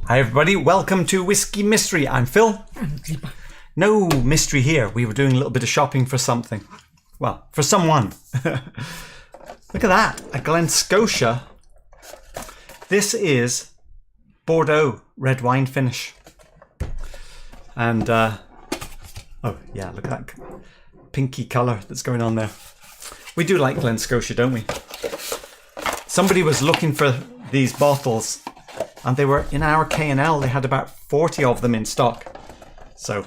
Hi everybody, welcome to Whiskey Mystery. I'm Phil. No mystery here. We were doing a little bit of shopping for something. Well, for someone. Look at that, a Glen Scotia. This is Bordeaux red wine finish. And, oh yeah, look at that pinky colour that's going on there. We do like Glen Scotia, don't we? Somebody was looking for these bottles and they were in our K&L. They had about 40 of them in stock. So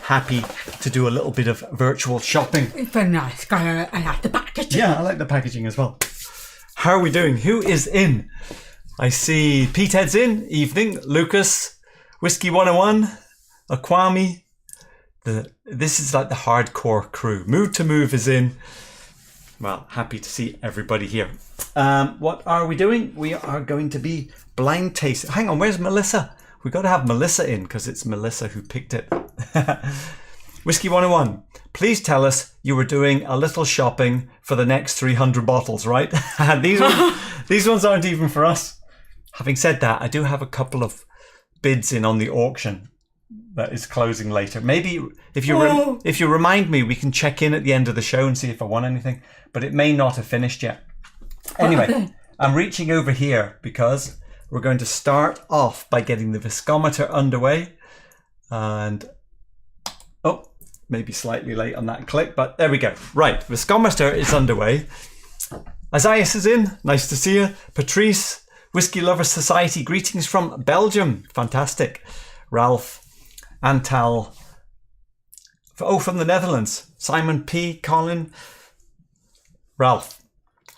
happy to do a little bit of virtual shopping. Very nice. I like the packaging. Yeah, I like the packaging as well. How are we doing? Who is in? I see Petehead's in. Evening. Lucas. Whiskey 101. Aquami. This is like the hardcore crew. Mood to Move is in. Well, happy to see everybody here. What are we doing? We are going to be blind tasting. Hang on, where's Melissa? We've got to have Melissa in because it's Melissa who picked it. Whiskey 101. Please tell us you were doing a little shopping for the next 300 bottles, right? These ones aren't even for us. Having said that, I do have a couple of bids in on the auction that is closing later. Maybe if you remind me, we can check in at the end of the show and see if I won anything. But it may not have finished yet. Anyway, I'm reaching over here because we're going to start off by getting the viscometer underway. And, oh, maybe slightly late on that click, but there we go. Right, viscometer is underway. Isaias is in. Nice to see you. Patrice, Whiskey Lovers Society, greetings from Belgium. Fantastic. Ralph, Antal, from the Netherlands. Simon P, Colin, Ralph.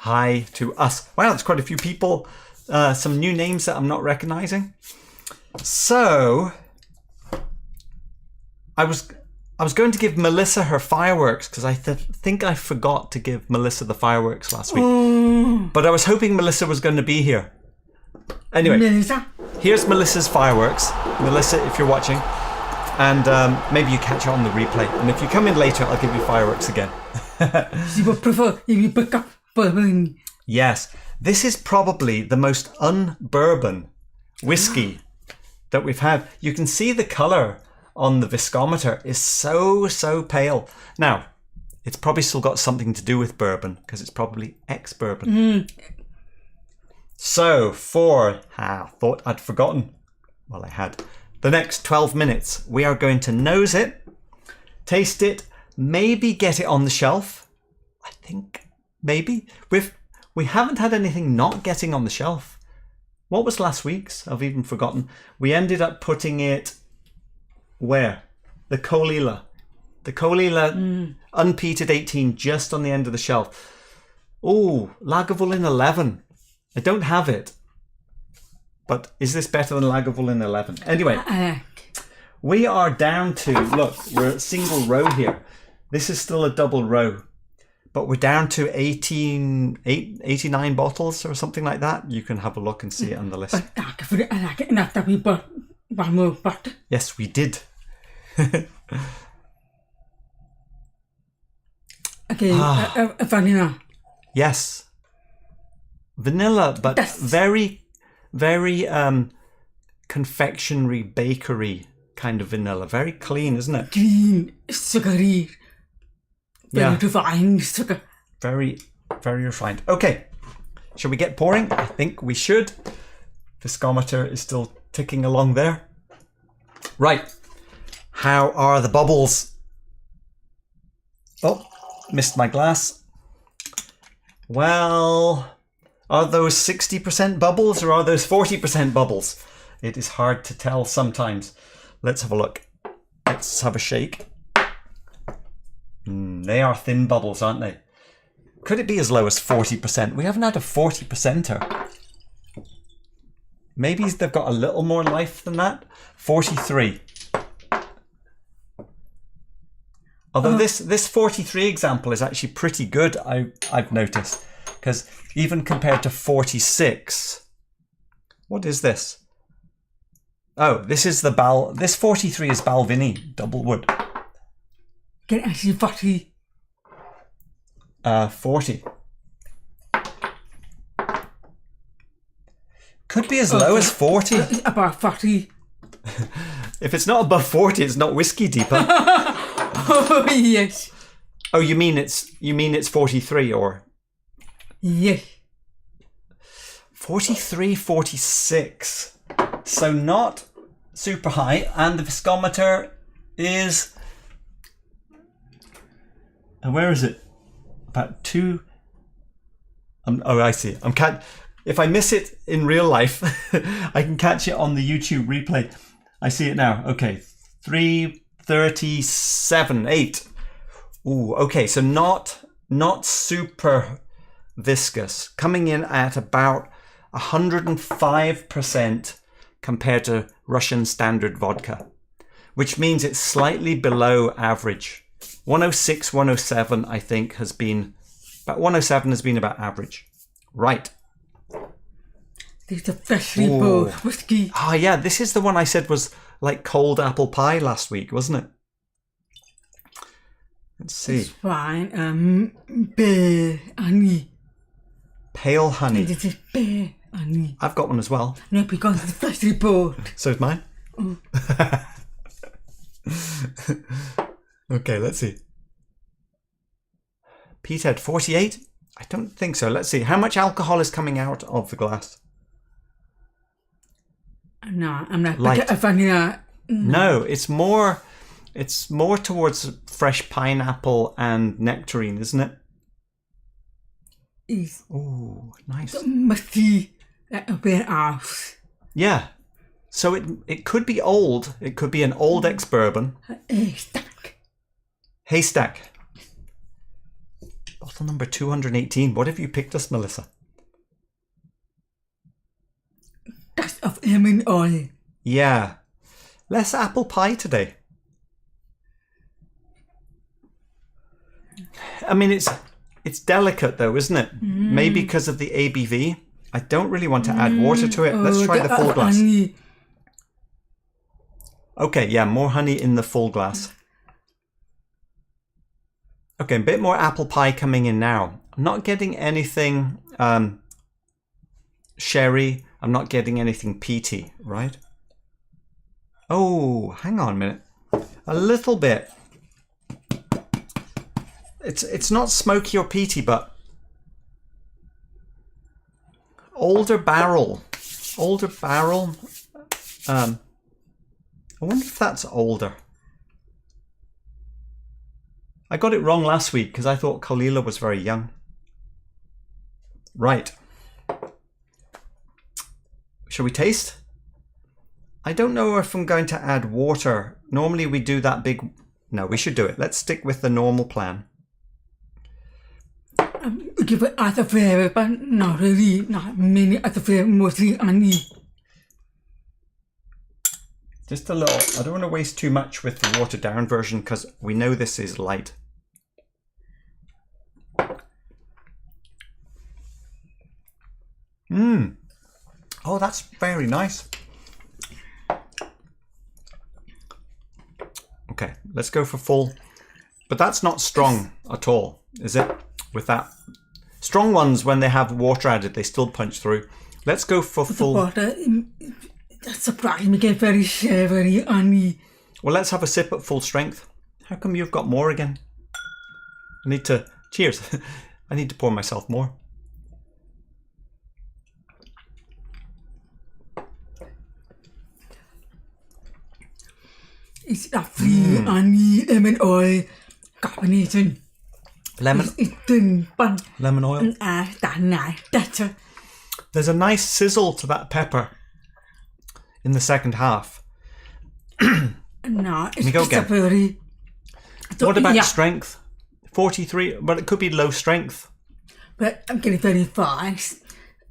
Hi to us. Wow, that's quite a few people. Some new names that I'm not recognizing. So, I was going to give Melissa her fireworks because I think I forgot to give Melissa the fireworks last week. But I was hoping Melissa was going to be here. Anyway, Melissa. Here's Melissa's fireworks. Melissa, if you're watching. And maybe you catch it on the replay. And if you come in later, I'll give you fireworks again. You would prefer if you pick up bourbon. Yes. This is probably the most un-bourbon whiskey that we've had. You can see the colour on the viscometer is so pale. Now, it's probably still got something to do with bourbon because it's probably ex-bourbon. So, thought I'd forgotten. Well, I had. The next 12 minutes, we are going to nose it, taste it, maybe get it on the shelf. I think, maybe. We haven't had anything not getting on the shelf. What was last week's? I've even forgotten. We ended up putting it where? The Colila. The Colila unpeated 18 just on the end of the shelf. Oh, Lagavulin 11. I don't have it. But is this better than Lagavulin 11? Anyway, we are down to, look, we're a single row here. This is still a double row. But we're down to 89 bottles or something like that. You can have a look and see it on the list. Yes, we did. Okay, vanilla. Yes. Vanilla, but very confectionery, bakery kind of vanilla. Very clean, isn't it? Clean, sugary. Yeah. Refined sugar. Very refined. Okay, shall we get pouring? I think we should. Viscometer is still ticking along there. Right. How are the bubbles? Oh, missed my glass. Well, are those 60% bubbles or are those 40% bubbles? It is hard to tell sometimes. Let's have a look. Let's have a shake. They are thin bubbles, aren't they? Could it be as low as 40%? We haven't had a 40%er. Maybe they've got a little more life than that. 43. Although this 43 example is actually pretty good, I've noticed. Because even compared to 46, what is this? Oh, this is this 43 is Balvenie, double wood. Can I see 40? 40. Could be as low as 40. About 40. If it's not above 40, it's not whiskey deeper. Oh, yes. Oh, you mean it's 43 or Yes. 43, 46. So not super high, and the viscometer is, and where is it? About 2. Oh, I see. If I miss it in real life, I can catch it on the YouTube replay. I see it now. Okay, 337, 8. Ooh, okay. So not super viscous, coming in at about 105% compared to Russian standard vodka, which means it's slightly below average. 106, 107, I think has been about 107 has been about average. Right. This is a freshly brewed whiskey. Ah, yeah, this is the one I said was like cold apple pie last week, wasn't it? Let's see. It's fine. Pear honey. Pale honey. This is pear honey. I've got one as well. No, because it's freshly brewed. So is mine. Oh. Okay, let's see. Peathead 48? I don't think so. Let's see. How much alcohol is coming out of the glass? No, I'm not. Light. Vanilla. No, it's more towards fresh pineapple and nectarine, isn't it? It's Ooh, nice. musty. Warehouse. Yeah. So it could be old. It could be an old ex-bourbon. Haystack. Haystack. Bottle number 218. What have you picked us, Melissa? Dash of lemon oil. Yeah. Less apple pie today. I mean, it's delicate though, isn't it? Maybe because of the ABV. I don't really want to add water to it. Let's try the full glass. Honey. Okay, yeah, more honey in the full glass. Okay, a bit more apple pie coming in now. I'm not getting anything sherry. I'm not getting anything peaty, right? Oh, hang on a minute. A little bit. It's not smoky or peaty, but older barrel. Older barrel. I wonder if that's older. I got it wrong last week because I thought Kalila was very young. Right. Shall we taste? I don't know if I'm going to add water. Normally we do that big... No, we should do it. Let's stick with the normal plan. Give it other flavor, but not really. Not many other flavor, mostly honey. Just a little. I don't want to waste too much with the watered down version because we know this is light. Oh, that's very nice. Okay, let's go for full. But that's not strong at all, is it? With that. Strong ones, when they have water added, they still punch through. Let's go for full. The water, that surprised me, get very savory, honey. Well, let's have a sip at full strength. How come you've got more again? I need to... Cheers. I need to pour myself more. It's lovely honey, lemon oil combination. Lemon Lemon oil. There's a nice sizzle to that pepper in the second half. No, it's go just again. a very... What about strength? 43, but it could be low strength. But I'm getting very fast.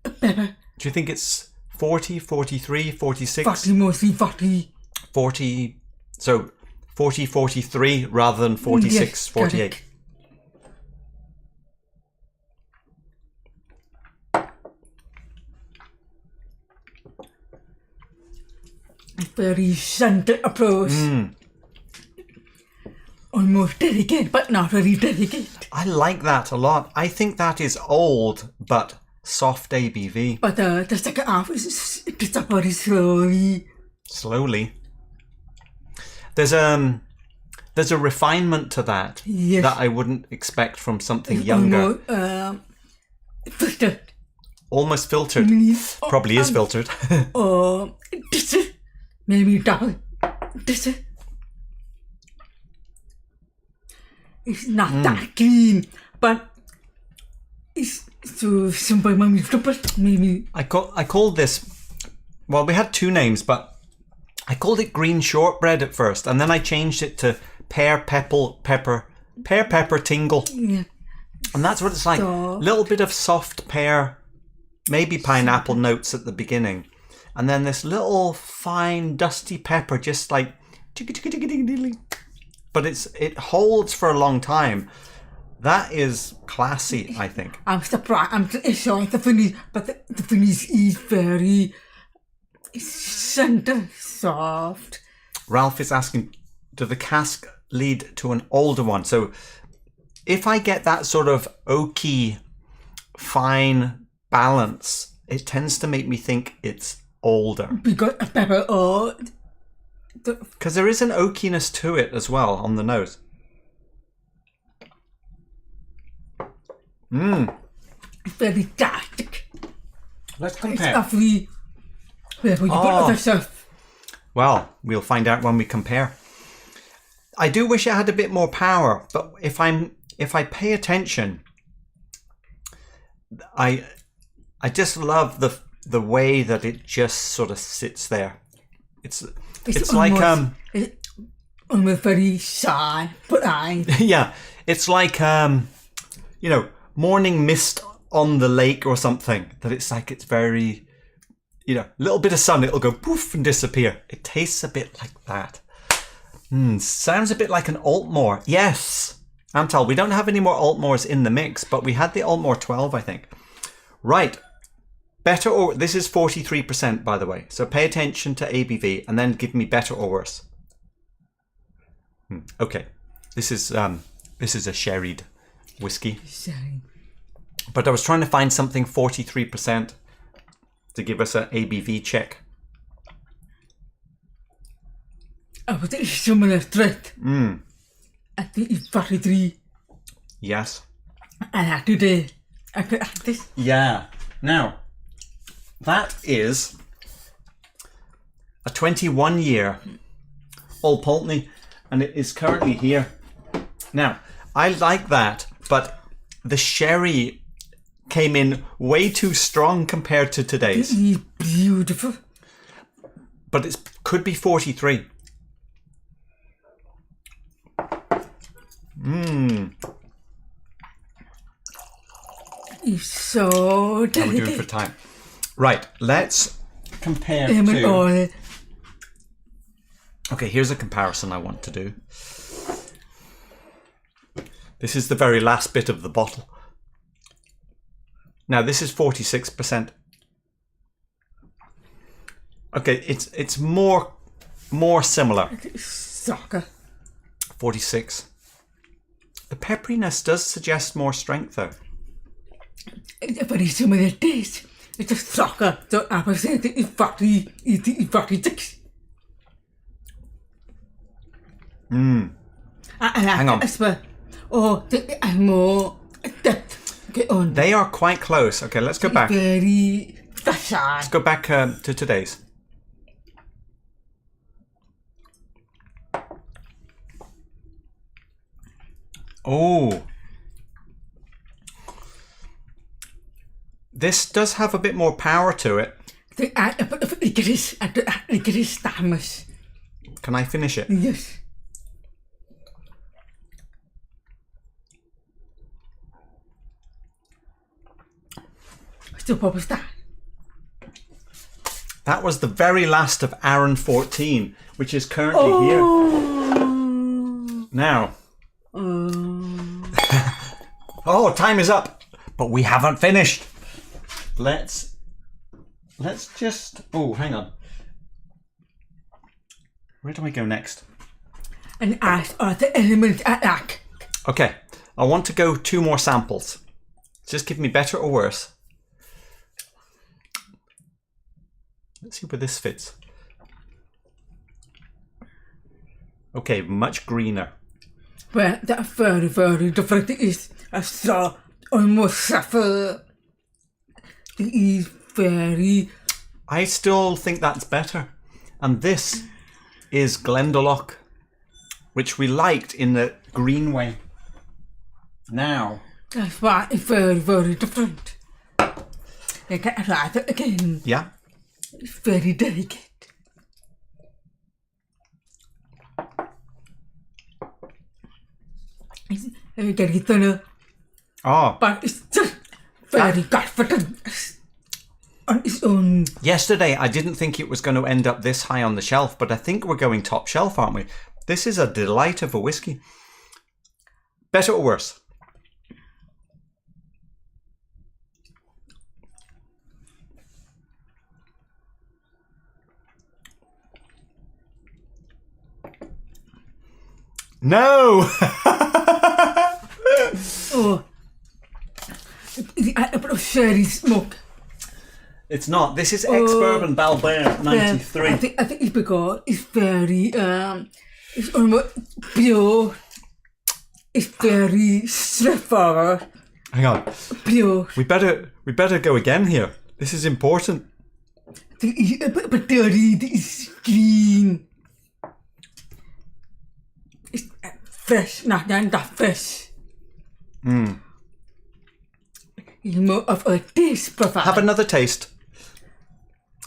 Pepper. Do you think it's 40, 43, 46? 40, mostly 40. 40, so 40, 43 rather than 46, Yes, 48. correct. Very scented approach. Almost delicate, but not very delicate. I like that a lot. I think that is old, but soft ABV. But the second half is it's up very slowly. Slowly. There's a refinement to that Yes. that I wouldn't expect from something younger. Filtered. Almost filtered. Probably is filtered. This is maybe double. This is. It's not that clean, but it's so simple. Maybe. I called this. Well, we had two names, but I called it green shortbread at first, and then I changed it to pear pepper tingle, Yeah. and that's what it's like. A little bit of soft pear, maybe pineapple notes at the beginning, and then this little fine dusty pepper, just like. But it holds for a long time. That is classy, I think. I'm surprised. I'm sorry the finish, but the finish is very center soft. Ralph is asking, do the cask lead to an older one? So if I get that sort of oaky, fine balance, it tends to make me think it's older. Because of pepper or... Because there is an oakiness to it as well on the nose. It's very dark. Let's It's compare. lovely. Where you put other stuff. Well, we'll find out when we compare. I do wish it had a bit more power, but if I pay attention, I just love the way that it just sort of sits there. It's It's like It's almost very shy, but yeah, it's like morning mist on the lake or something. That it's like it's very, little bit of sun, it'll go poof and disappear. It tastes a bit like that. Sounds a bit like an Altmore. Yes, Antal, we don't have any more Altmores in the mix, but we had the Altmore 12, I think. Right. Better or... This is 43%, by the way. So pay attention to ABV and then give me better or worse. Okay. This is a sherried whiskey. Sorry. But I was trying to find something 43% to give us an ABV check. I was a similar threat. I think it's 43. Yes. And I could add this. Yeah. Now, that is a 21-year Old Pulteney, and it is currently here. Now, I like that, but the sherry came in way too strong compared to today's. It's beautiful. But it could be 43. It's so How are we doing delicate. for time? Right, let's compare to... Okay, here's a comparison I want to do. This is the very last bit of the bottle. Now, this is 46%. Okay, it's more similar. Soccer. 46. The pepperiness does suggest more strength, though. It's a very similar taste. It's a soccer. So I would say it's 46. Hang on. And more depth. Okay, on. They are quite close. Okay, let's go back. Very facile. Let's go back to today's. Oh. This does have a bit more power to it. It is Thomas. Can I finish it? Yes. So what was that? That was the very last of Aaron 14, which is currently here. Now. Oh, time is up. But we haven't finished. Let's just... Oh, hang on. Where do I go next? And as are the elements attack. Okay, I want to go 2 more samples. Just give me better or worse. Let's see where this fits. Okay, much greener. Well, that's very, very different. It is a straw, almost suffer. It is very... I still think that's better. And this is Glendalough, which we liked in the green way. Now... That's why it's very, very different. I can't write it again. Yeah. It's very delicate. It's getting thinner. Oh. But it's just very confident on its own. Yesterday, I didn't think it was going to end up this high on the shelf, but I think we're going top shelf, aren't we? This is a delight of a whiskey. Better or worse? No! Oh. A bit of sherry smoke. It's not. This is Ex-Bourbon Balblair 93. I think it's because it's very, it's almost pure. It's very straightforward. Hang on. Pure. We better go again here. This is important. A bit dirty, it's clean. It's fresh, not that fresh. It's more of a taste profile. Have another taste.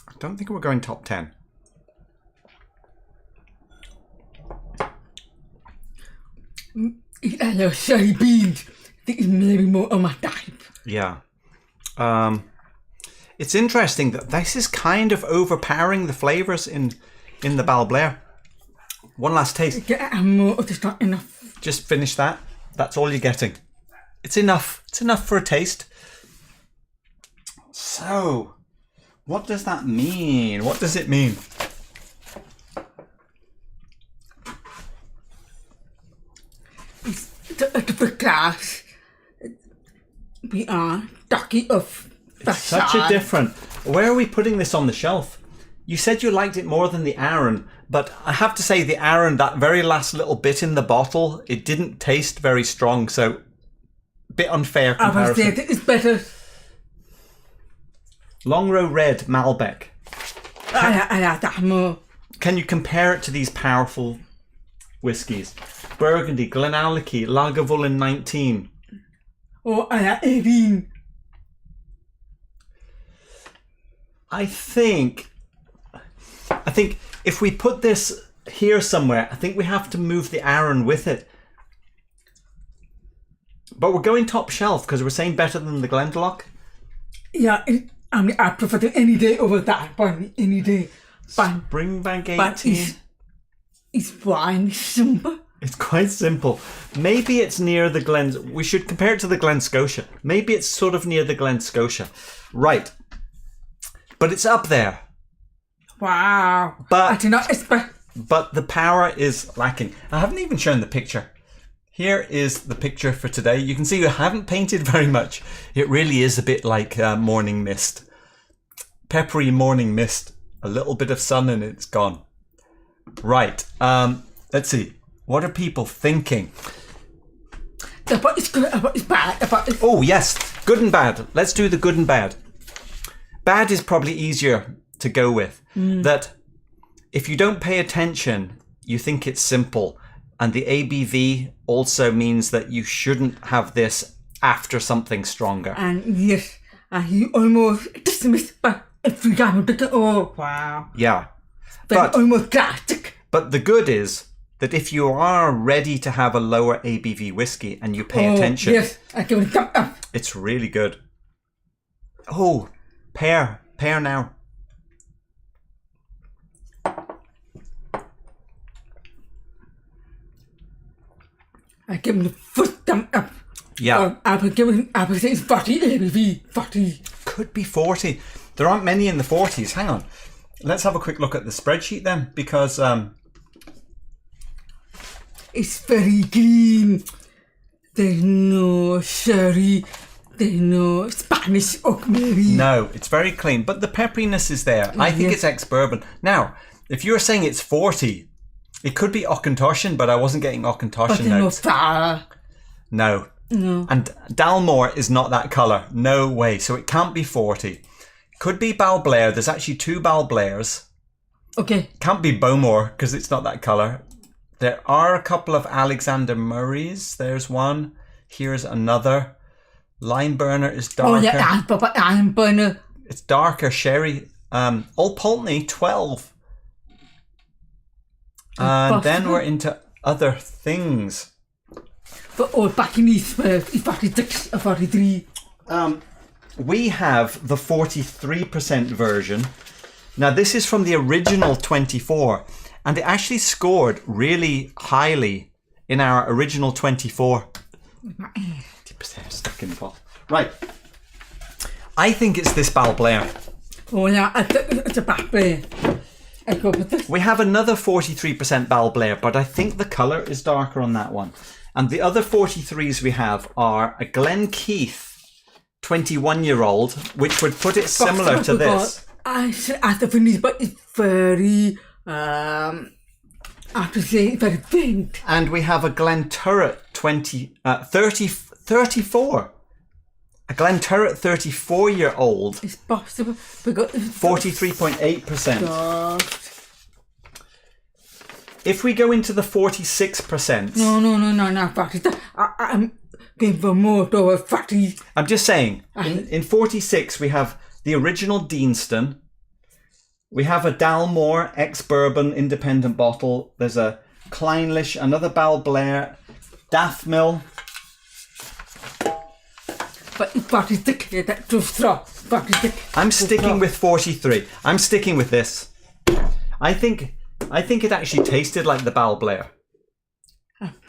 I don't think we're going top 10. It's a sherry beans. It's maybe more of my type. Yeah. It's interesting that this is kind of overpowering the flavours in the Balblair. One last taste. Yeah, more, it's not enough. Just finish that. That's all you're getting. It's enough. It's enough for a taste. So, what does that mean? What does it mean? It's a different class. We are talking of Such a different... Where are we putting this on the shelf? You said you liked it more than the Arran, but I have to say the Arran, that very last little bit in the bottle, it didn't taste very strong, so a bit unfair comparison. I would say it's better. Longrow Red Malbec. I like that more. Can you compare it to these powerful whiskies? Burgundy, Glenallachie, Lagavulin 19. Oh, I like 18. I think if we put this here somewhere, I think we have to move the Arran with it. But we're going top shelf because we're saying better than the Glendalough. Yeah, I prefer it any day over that one, any day. But, Springbank 18. But it's fine, simple. It's quite simple. Maybe it's near the we should compare it to the Glen Scotia. Maybe it's sort of near the Glen Scotia. Right. But it's up there. Wow. But I do not expect... But the power is lacking. I haven't even shown the picture. Here is the picture for today. You can see I haven't painted very much. It really is a bit like morning mist. Peppery morning mist. A little bit of sun and it's gone. Right. Let's see. What are people thinking? About it's good, about it's bad, about it's... Oh, yes. Good and bad. Let's do the good and bad. Bad is probably easier to go with. That if you don't pay attention, you think it's simple. And the ABV also means that you shouldn't have this after something stronger. And yes, you almost dismissed by every time you look at... Oh, wow. Yeah. But almost drastic. But the good is that if you are ready to have a lower ABV whiskey and you pay attention... Yes, I give it a thumb up. It's really good. Oh, Pear. Pear now. I give him the first thumb up. Yeah. I would say it's 40 ABV. 40. Could be 40. There aren't many in the 40s. Hang on. Let's have a quick look at the spreadsheet then, because... It's very clean. There's no sherry. They know Spanish oak maybe. No, it's very clean, but the pepperiness is there. I think it's ex-bourbon. Now, if you're saying it's 40, it could be Auchentoshan, but I wasn't getting Auchentoshan notes. No. And Dalmore is not that colour. No way. So it can't be 40. Could be Balblair. There's actually 2 Balblairs. Okay. Can't be Bowmore because it's not that colour. There are a couple of Alexander Murrays. There's one. Here's another. Lime Burner is darker. Oh yeah, Lime Burner. It's darker sherry. Old Pulteney 12. And then we're into other things. But Old Backney's 46 or 43. We have the 43% version. Now this is from the original 24, and it actually scored really highly in our original 24. 80% stuck in the bottle. Right. I think it's this Balblair. Oh yeah, it's a Balblair. I go with this. We have another 43% Balblair, but I think the colour is darker on that one. And the other 43s we have are a Glenkeith 21-year-old, which would put it similar to this. I have to finish, but it's very, I have to say, very faint. And we have a Glenturret 34. A Glenturret 34-year-old. It's possible because 43.8%. If we go into the 46%... No, 40. I'm going for more towards 40. I'm just saying, in 46 we have the original Deanston. We have a Dalmore Ex-Bourbon independent bottle. There's a Clynelish, another Balblair, Daftmill. But 46, that's too strong. 46. I'm sticking with 43. I'm sticking with this. I think it actually tasted like the Balblair.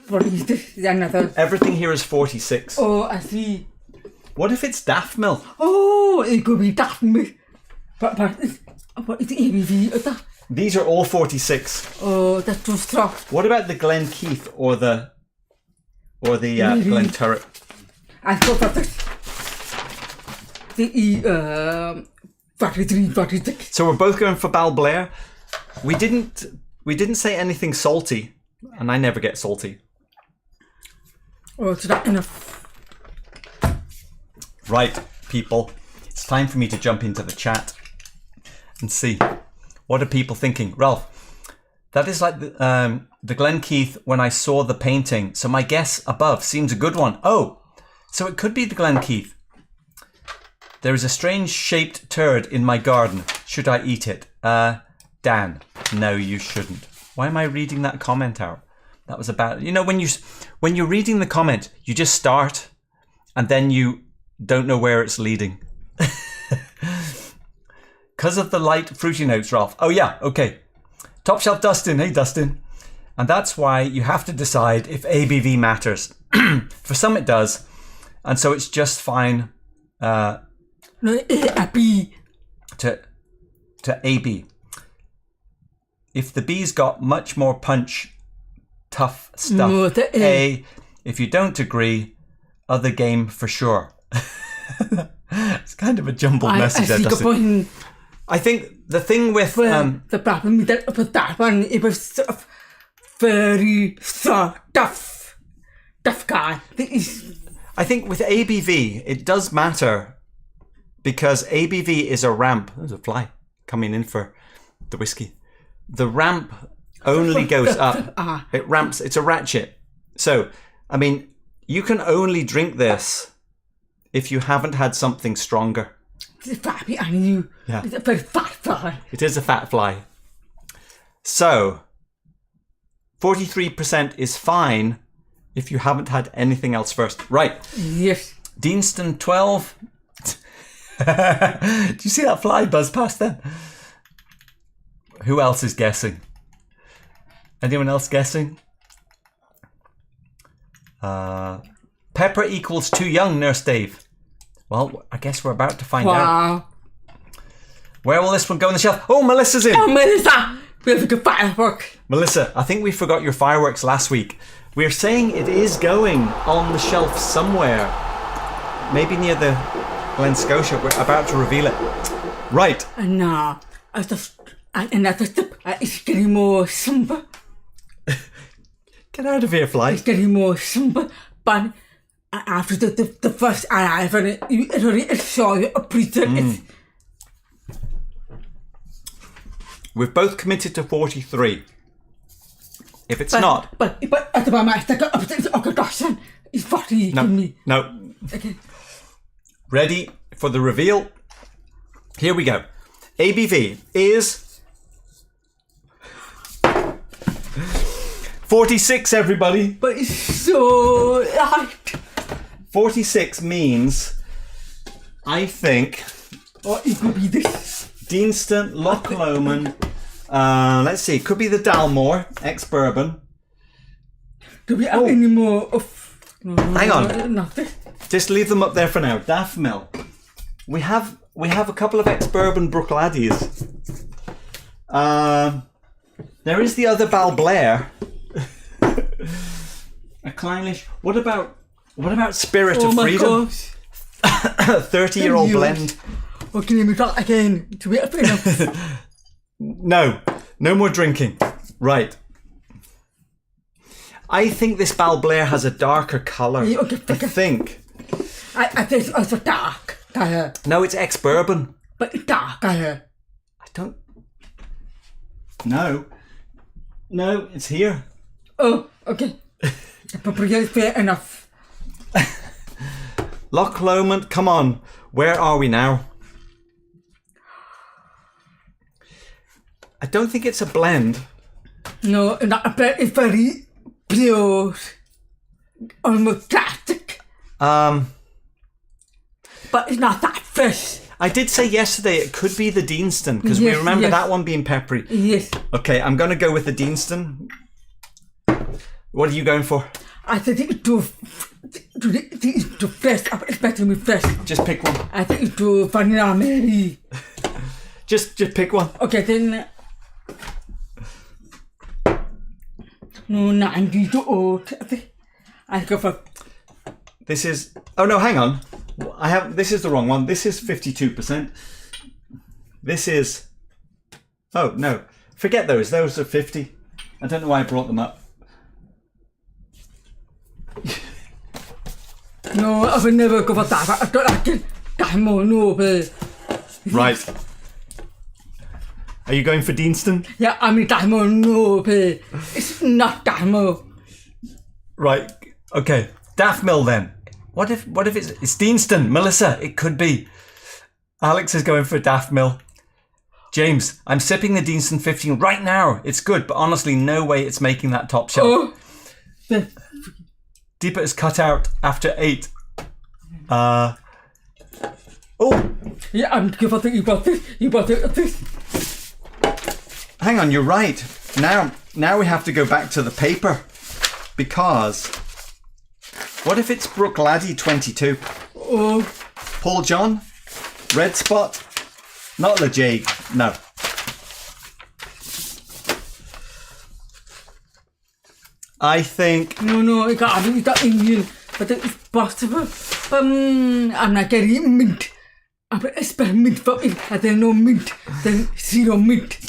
What is this? Another. Everything here is 46. Oh, I see. What if it's Daftmill? Oh, it could be Daftmill. But it's ABV. These are all 46. Oh, that's too strong. What about the Glenkeith or the Glenturret? I thought that this. The 43, 46. So we're both going for Balblair. We didn't say anything salty, and I never get salty. Oh, it's not enough. Right, people. It's time for me to jump into the chat and see what are people thinking. Ralph, that is like the Glenkeith when I saw the painting. So my guess above seems a good one. Oh, so it could be the Glenkeith. There is a strange shaped turd in my garden. Should I eat it? Dan, no, you shouldn't. Why am I reading that comment out? That was about, when you're reading the comment, you just start and then you don't know where it's leading. Because of the light fruity notes, Ralph. Oh yeah, okay. Top Shelf Dustin, hey Dustin. And that's why you have to decide if ABV matters. For some it does. And so it's just fine to AB. If the B's got much more punch, tough stuff. No, A. If you don't agree, other game for sure. It's kind of a jumbled message there, Dustin. I think the thing with the problem with that one, it was sort of very tough guy. I think with ABV, it does matter because ABV is a ramp. There's a fly coming in for the whiskey. The ramp only goes up. It ramps. It's a ratchet. So, I mean, you can only drink this if you haven't had something stronger. It's a fat bit on you. Yeah. It's a very fat fly. It is a fat fly. So, 43% is fine if you haven't had anything else first. Right. Yes. Deanston 12. Do you see that fly buzz past then? Who else is guessing? Anyone else guessing? Pepper equals too young, Nurse Dave. Well, I guess we're about to find out. Where will this one go on the shelf? Oh, Melissa's in. Oh, Melissa. We have a good firework. Melissa, I think we forgot your fireworks last week. We're saying it is going on the shelf somewhere. Maybe near the Glen Scotia. We're about to reveal it. Right. And now, it's getting more somber. Get out of here, Fly. It's getting more somber. But after the first arrive, it saw a preacher. We've both committed to 43. If it's not... But at the moment, it's 40. No. Okay. Ready for the reveal? Here we go. ABV is 46, everybody. But it's so light. 46 means, I think, It could be this. Deanston, Loch Lomond. Let's see. Could be the Dalmore, Ex-Bourbon. Do we have any more of... No, Hang on. Nothing. Just leave them up there for now. Daftmill. We have a couple of Ex-Bourbon Brookladdies. There is the other Balblair. A Clynelish. What about Spirit of Freedom? 30-year-old blend. Can you talk again? To be enough. No more drinking. Right. I think this Balblair has a darker colour. Okay. I think. I think it's also dark colour. No, it's Ex-Bourbon. But it's dark colour. I don't... No, it's here. Oh, okay. Appropriate, fair enough. Loch Lomond, come on. Where are we now? I don't think it's a blend. No, not a blend. It's very pure. Almost classic. But it's not that fresh. I did say yesterday it could be the Deanston, because we remember that one being peppery. Yes. Okay, I'm going to go with the Deanston. What are you going for? I think it's too fresh. It's better with fresh. Just pick one. I think it's too vanilla maybe. Just pick one. Okay, then. No, 90 to old. I go for... This is... Oh, no, hang on. This is the wrong one. This is 52%. This is... Oh, no. Forget those. Those are 50. I don't know why I brought them up. No, I would never go for that. I don't like it. Right. Are you going for Deanston? Yeah, I mean, it's not Daftmill. Right. Okay. Daftmill then. What if it's Deanston? Melissa, it could be. Alex is going for Daftmill. James, I'm sipping the Deanston 15 right now. It's good, but honestly, no way it's making that top shelf. Deepa is cut out after 8. Oh. Yeah, I'm good for you got this. You got this. Hang on, you're right. Now we have to go back to the paper, because what if it's Brookladdy 22? Oh. Paul John, Red Spot, not Ledaig. No. I think... No, it's not Indian, but it's possible. I'm not getting mint. I expect mint for it, and there's no mint, then zero mint.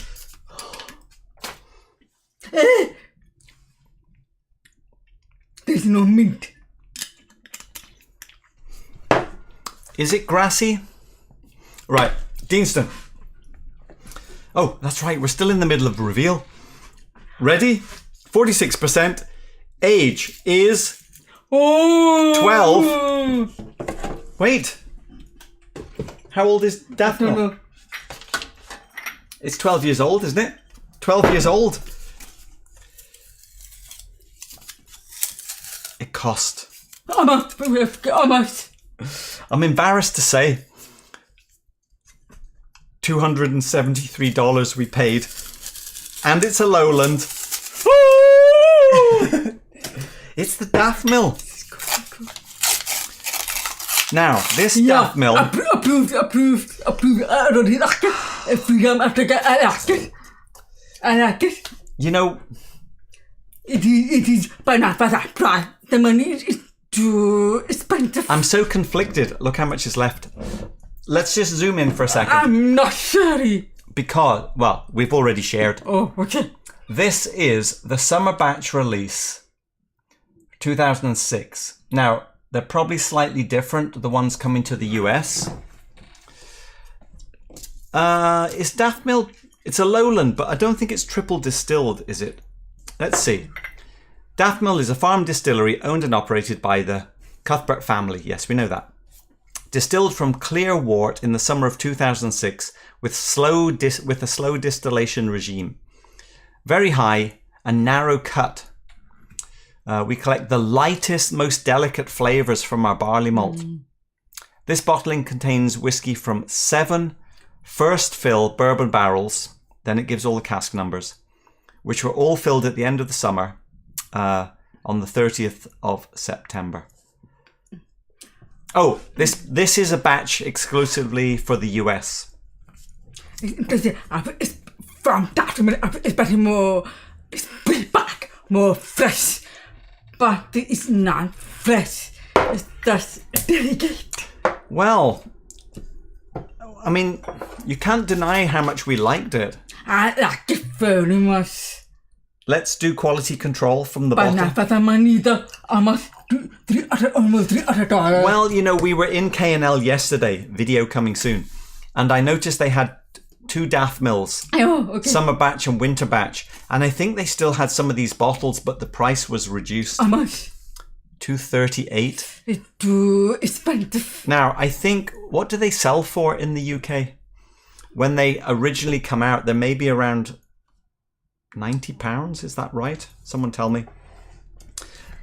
There's no mint. Is it grassy? Right, Deanston. Oh, that's right, we're still in the middle of the reveal. Ready? 46%. Age is 12. Wait. How old is Daftmill? It's 12 years old, isn't it? 12 years old. It cost. Almost. I'm embarrassed to say. $273 we paid. And it's a Lowland. It's the Daftmill. Now, this Daftmill... Approved. I don't need that. Freedom, I like it. You know... It is, but not for that price. The money is too expensive. I'm so conflicted. Look how much is left. Let's just zoom in for a second. I'm not sure. Because, well, we've already shared. Oh, okay. This is the summer batch release, 2006. Now, they're probably slightly different, the ones coming to the US. Is Daftmill... It's a Lowland, but I don't think it's triple distilled, is it? Let's see. Daftmill is a farm distillery owned and operated by the Cuthbert family. Yes, we know that. Distilled from clear wort in the summer of 2006 with a slow distillation regime. Very high and narrow cut. We collect the lightest, most delicate flavours from our barley malt. This bottling contains whiskey from 7 first fill bourbon barrels. Then it gives all the cask numbers, which were all filled at the end of the summer on the 30th of September. Oh, this is a batch exclusively for the US. It's from Daftmill. It's better more. It's back more fresh, but it's not fresh. It's just delicate. Well, I mean, you can't deny how much we liked it. I like it very much. Let's do quality control from the bottle. Almost $300. Well, you know, we were in K&L yesterday, video coming soon, and I noticed they had 2 Daftmills, summer batch and winter batch, and I think they still had some of these bottles, but the price was reduced. How much? $238. It's too expensive. Now, I think, what do they sell for in the UK? When they originally come out, they're maybe around £90, is that right? Someone tell me.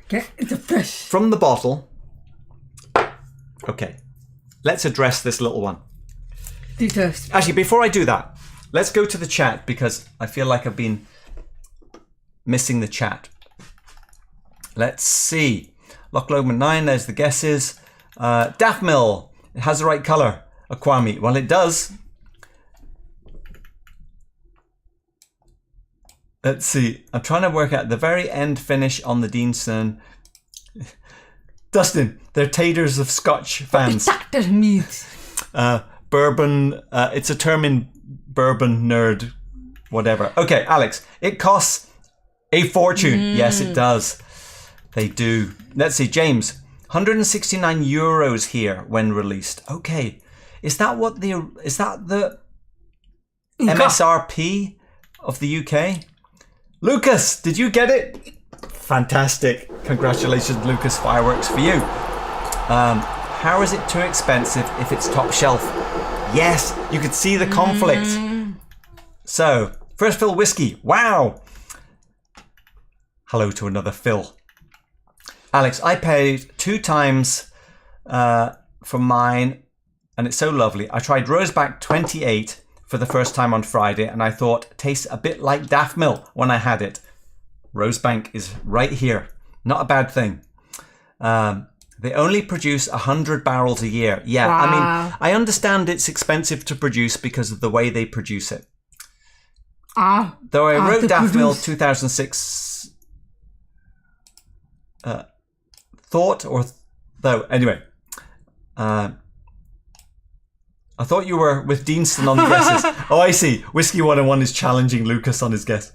Okay, it's a fresh. From the bottle. Okay, let's address this little one. Details. Actually, before I do that, let's go to the chat because I feel like I've been missing the chat. Let's see. Lochlogman 9, there's the guesses. Daftmill, it has the right colour. Aquami, well, it does. Let's see. I'm trying to work out the very end finish on the Deanstone. Dustin, they're taters of Scotch fans. That means. Bourbon, it's a term in bourbon nerd, whatever. Okay, Alex, it costs a fortune. Yes, it does. They do. Let's see, James, 169 euros here when released. Okay, is that the MSRP of the UK? Lucas, did you get it? Fantastic. Congratulations, Lucas. Fireworks for you. How is it too expensive if it's top shelf? Yes, you could see the conflict. So, first fill whiskey. Wow. Hello to another fill. Alex, I paid 2 times for mine, and it's so lovely. I tried Rosebank 28 for the first time on Friday, and I thought it tastes a bit like Daftmill when I had it. Rosebank is right here. Not a bad thing. They only produce 100 barrels a year. Yeah, wow. I mean, I understand it's expensive to produce because of the way they produce it. Though I wrote Daftmill 2006 anyway. I thought you were with Deanston on the guesses. Oh, I see. Whiskey 101 is challenging Lucas on his guess.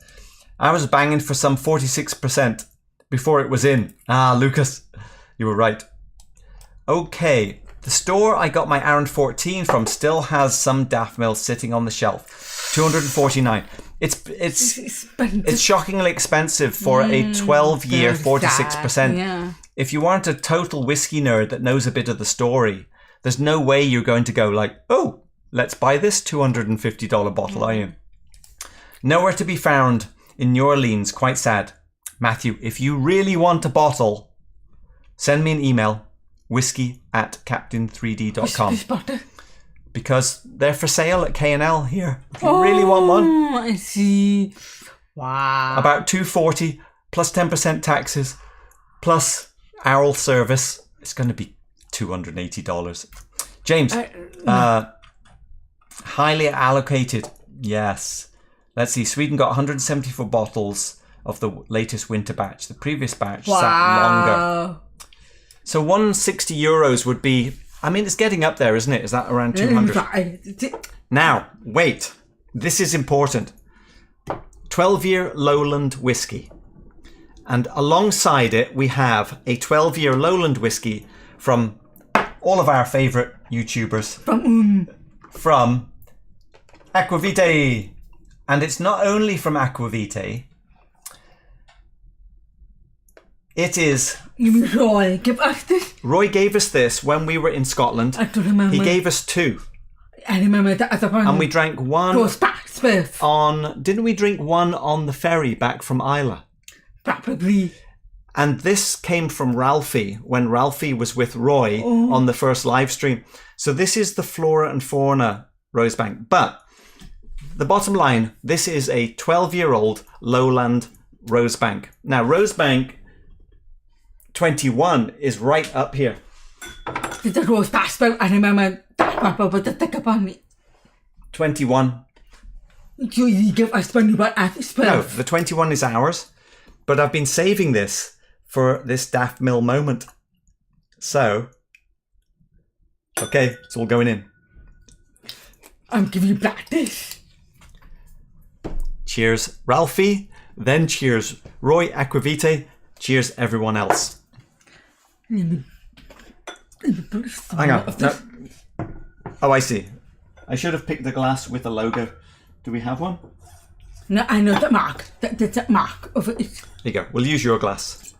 I was banging for some 46% before it was in. Lucas, you were right. Okay, the store I got my Aaron 14 from still has some Daftmill sitting on the shelf. 249. It's shockingly expensive for a 12-year 46%. Yeah. If you aren't a total whiskey nerd that knows a bit of the story, there's no way you're going to go like, oh, let's buy this $250 bottle, are you? Nowhere to be found in New Orleans, quite sad. Matthew, if you really want a bottle, send me an email, whiskey@captain3d.com. Because they're for sale at K&L here. If you really want one. I see. Wow. About $240 plus 10% taxes plus oral service. It's going to be $280. James, highly allocated. Yes. Let's see. Sweden got 174 bottles of the latest winter batch. The previous batch sat longer. So 160 euros would be, I mean, it's getting up there, isn't it? Is that around 200? Now, wait. This is important. 12-year Lowland Whiskey. And alongside it, we have a 12-year Lowland Whiskey from all of our favourite YouTubers. From Aquavitae. And it's not only from Aquavitae. It is... Roy gave us this. Roy gave us this when we were in Scotland. I don't remember. He gave us 2. I remember that as a one. And we drank one on... Didn't we drink one on the ferry back from Islay? Probably. And this came from Ralphie when Ralphie was with Roy on the first live stream. So this is the Flora and Fauna Rosebank. But the bottom line, this is a 12-year-old Lowland Rosebank. Now, Rosebank 21 is right up here. The Rosebank spout, I remember that, but the thick upon me. 21. You give us when you were at the spout. No, the 21 is ours. But I've been saving this for this Daftmill moment. So, okay, it's all going in. I'm giving you back this. Cheers, Ralphie. Then cheers, Roy Aquavitae. Cheers, everyone else. Hang on. No. Oh, I see. I should have picked the glass with the logo. Do we have one? No, I know that mark. That's that mark of it. There you go. We'll use your glass.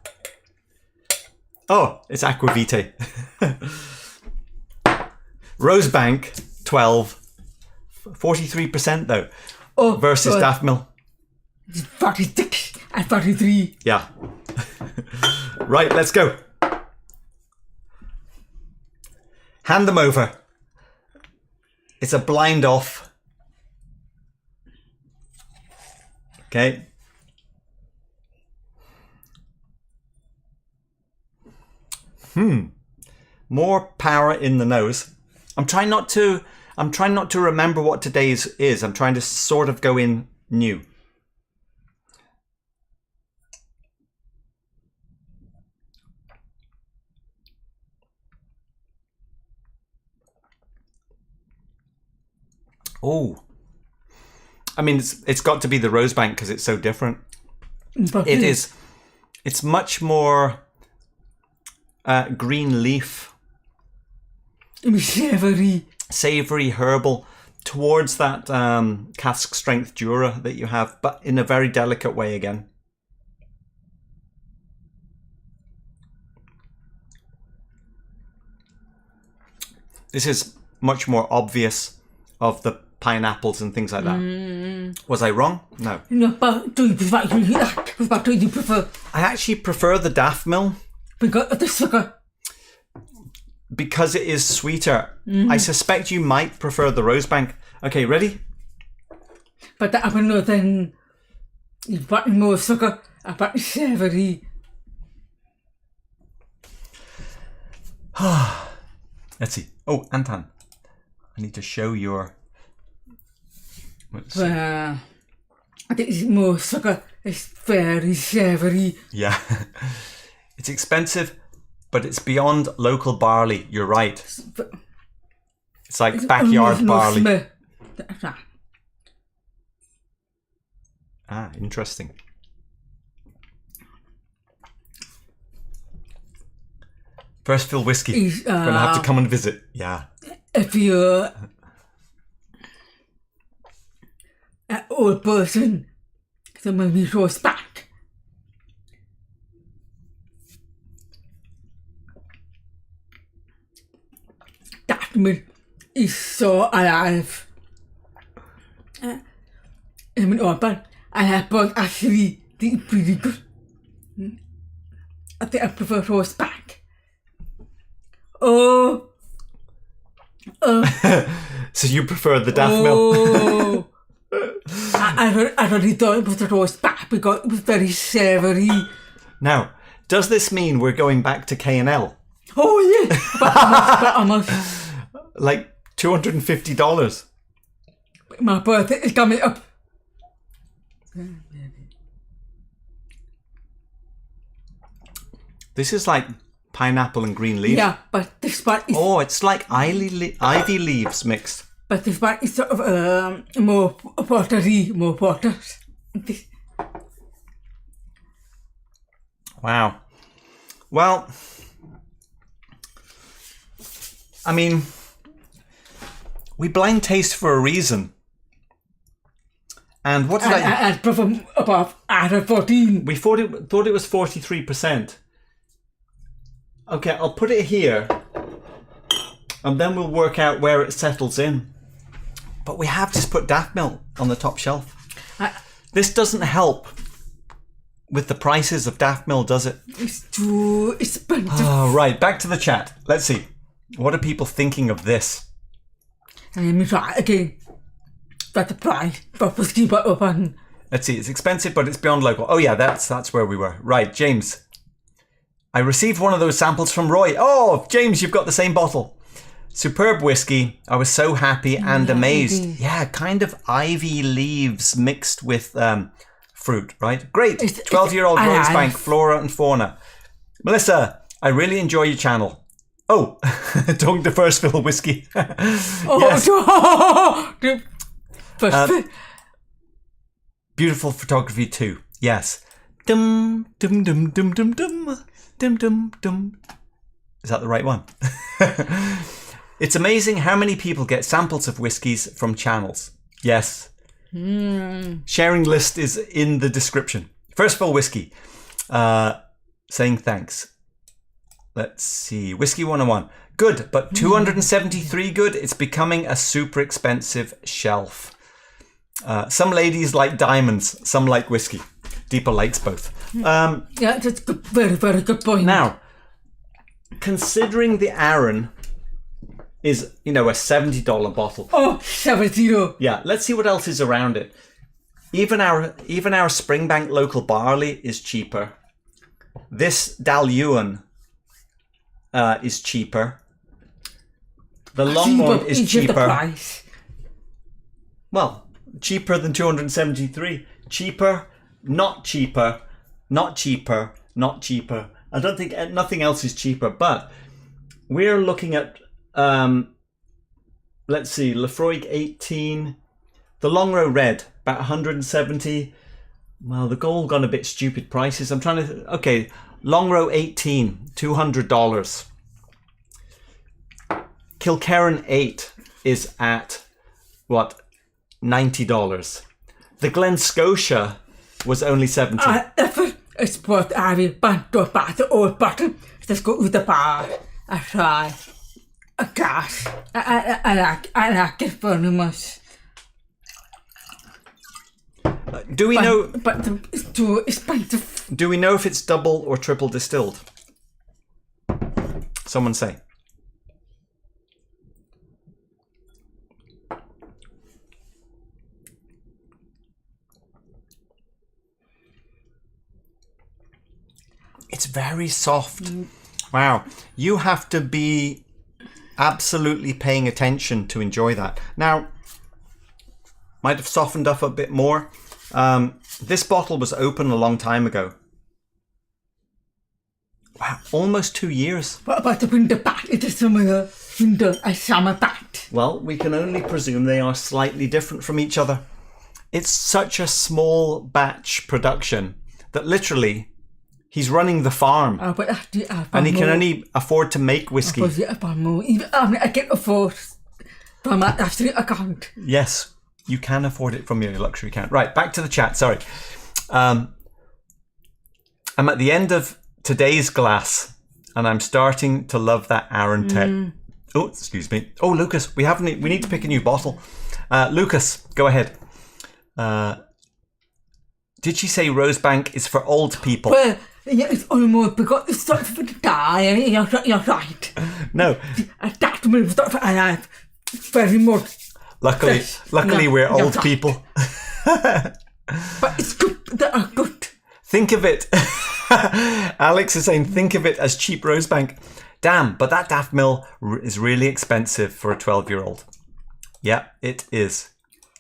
Oh, it's Aquavitae. Rosebank, 12. 43% though. Oh, versus Daftmill. 46 and 43. Yeah. Right, let's go. Hand them over. It's a blind off. Okay. More power in the nose. I'm trying not to remember what today's is. I'm trying to sort of go in new. Oh, I mean, it's got to be the Rosebank because it's so different. It is. It's much more green leaf, savoury, herbal, towards that cask strength Jura that you have, but in a very delicate way again. This is much more obvious of the pineapples and things like that. Was I wrong? No. No, but do you prefer? I actually prefer the Daftmill. Because of the sugar. Because it is sweeter. I suspect you might prefer the Rosebank. Okay, ready? But the other then you've got more sugar, but savoury. Let's see. Oh, Anton, I need to show your... I think it's more sugar. It's very savoury. Yeah. It's expensive, but it's beyond local barley. You're right. It's like backyard barley. Ah, interesting. First fill whiskey. Gonna have to come and visit. Yeah. If you're an old person, someone we roast back. Daftmill is so alive. I mean, but I have both actually pretty good. I think I prefer roast back. Oh. So you prefer the Daftmill? Oh. I really thought it was the roast back because it was very savoury. Now, does this mean we're going back to K&L? Oh yeah, but almost. Like $250. My birthday is coming up. This is like pineapple and green leaf. Yeah, but this one is... Oh, it's like ivy leaves mixed. But this one is sort of more watery, more water. Wow. Well, I mean, we blind taste for a reason. And what did And from above, out of 14. We thought it was 43%. Okay, I'll put it here. And then we'll work out where it settles in. But we have just put Daftmill on the top shelf. This doesn't help with the prices of Daftmill, does it? It's too expensive. Oh, right, back to the chat. Let's see. What are people thinking of this? And let me try again. That's the price for whiskey bourbon. Let's see, it's expensive, but it's beyond local. Oh yeah, that's where we were. Right, James. I received one of those samples from Roy. Oh, James, you've got the same bottle. Superb whiskey. I was so happy and amazed. Yeah, kind of ivy leaves mixed with fruit, right? Great. 12-year-old Rosebank, flora and fauna. Melissa, I really enjoy your channel. Oh, talking to First Fill Whiskey. Yes. Beautiful photography too. Yes. Dum dum dum dum dum dum dum dum dum. Is that the right one? It's amazing how many people get samples of whiskies from channels. Yes. Sharing list is in the description. First Fill Whiskey, saying thanks. Let's see. Whiskey 101. Good, but 273 good. It's becoming a super expensive shelf. Some ladies like diamonds, some like whiskey. Deeper likes both. Yeah, that's a good, very, very good point. Now, considering the Arran is, a $70 bottle. Oh, 70. Yeah, let's see what else is around it. Even our Springbank local barley is cheaper. This Dailuaine is cheaper. The Longmorn is cheaper. The price. Well, cheaper than 273. Cheaper, not cheaper, not cheaper, not cheaper. I don't think nothing else is cheaper, but we're looking at, let's see, Laphroaig 18, the Longrow Red, about 170. Well, they've all gone a bit stupid prices. I'm trying to, okay, Longrow 18, $200. Kilkerran 8 is at, what, $90. The Glen Scotia was only 70. It's what I will buy to buy the old bottle. Just go with the bar. I try. A Cask. I like it very much. Do we know? But it's too expensive. Do we know if it's double or triple distilled? Someone say. It's very soft. Wow. You have to be absolutely paying attention to enjoy that. Now, might have softened up a bit more. This bottle was open a long time ago. Wow, almost 2 years. What about the winter bat? It is summer bat. Well, we can only presume they are slightly different from each other. It's such a small batch production that literally he's running the farm. And he can only afford to make whiskey. I can afford from my luxury account. Yes, you can afford it from your luxury account. Right, back to the chat, sorry. I'm at the end of today's glass and I'm starting to love that Arran Tet. Oh, excuse me. Oh, Lucas, we need to pick a new bottle. Lucas, go ahead. Did she say Rosebank is for old people? Well, yeah, it's almost because it's not for the die. You're right. No. Daftmill is not for alive. Very much. Luckily, we're old people. But it's good. They are good. Think of it. Alex is saying, think of it as cheap Rosebank. Damn, but that Daftmill is really expensive for a 12-year-old. Yeah, it is.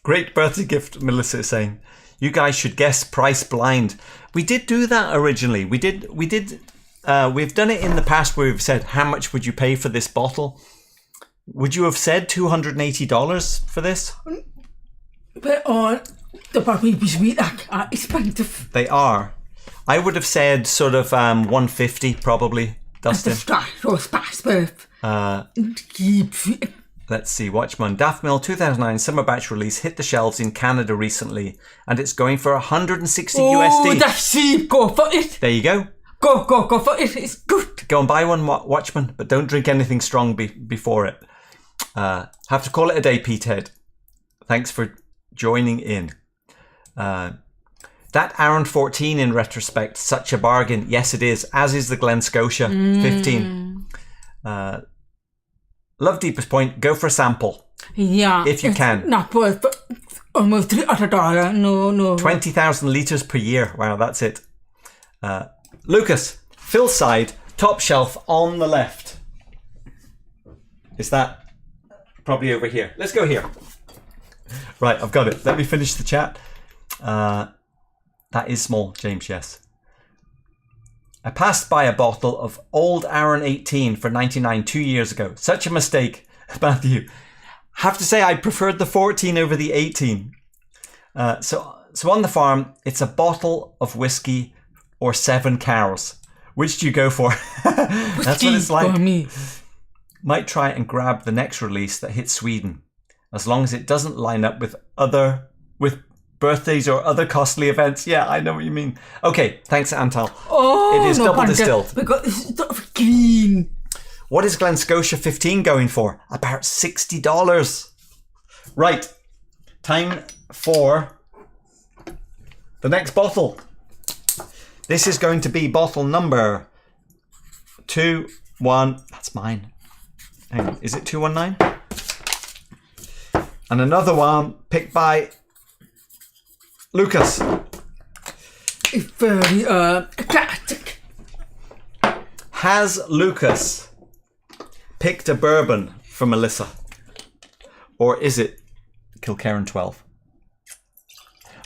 Great birthday gift, Melissa is saying. You guys should guess price blind. We did do that originally. We did we've done it in the past where we've said, how much would you pay for this bottle? Would you have said $280 for this? But the probably be sweet, like, expensive. They are. I would have said sort of 150 probably, Dustin. Let's see, Watchman. Daftmill 2009 summer batch release hit the shelves in Canada recently, and it's going for 160 USD. Oh, that's cheap. Go for it. There you go. Go for it. It's good. Go and buy one, Watchman, but don't drink anything strong before it. Have to call it a day, Petehead. Thanks for joining in. That Arran 14 in retrospect, such a bargain. Yes, it is, as is the Glen Scotia 15. Love Deepest Point, go for a sample. Yeah. If you can. Not worth almost $300. No. 20,000 litres per year. Wow, that's it. Lucas, Phil's side, top shelf on the left. Is that probably over here? Let's go here. Right, I've got it. Let me finish the chat. That is small, James, yes. I passed by a bottle of Old Arran 18 for 99 2 years ago. Such a mistake, Matthew. Have to say I preferred the 14 over the 18. So on the farm, it's a bottle of whiskey or 7 cows. Which do you go for? That's what it's like. For me. Might try and grab the next release that hits Sweden, as long as it doesn't line up with birthdays or other costly events. Yeah, I know what you mean. Okay, thanks, Antal. Oh, it is double distilled. We got this stuff clean. What is Glen Scotia 15 going for? About $60. Right, time for the next bottle. This is going to be bottle number 219. That's mine. Hang on, is it 219? And another one picked by Lucas. It's very classic. Has Lucas picked a bourbon for Melissa? Or is it Kilkerran 12?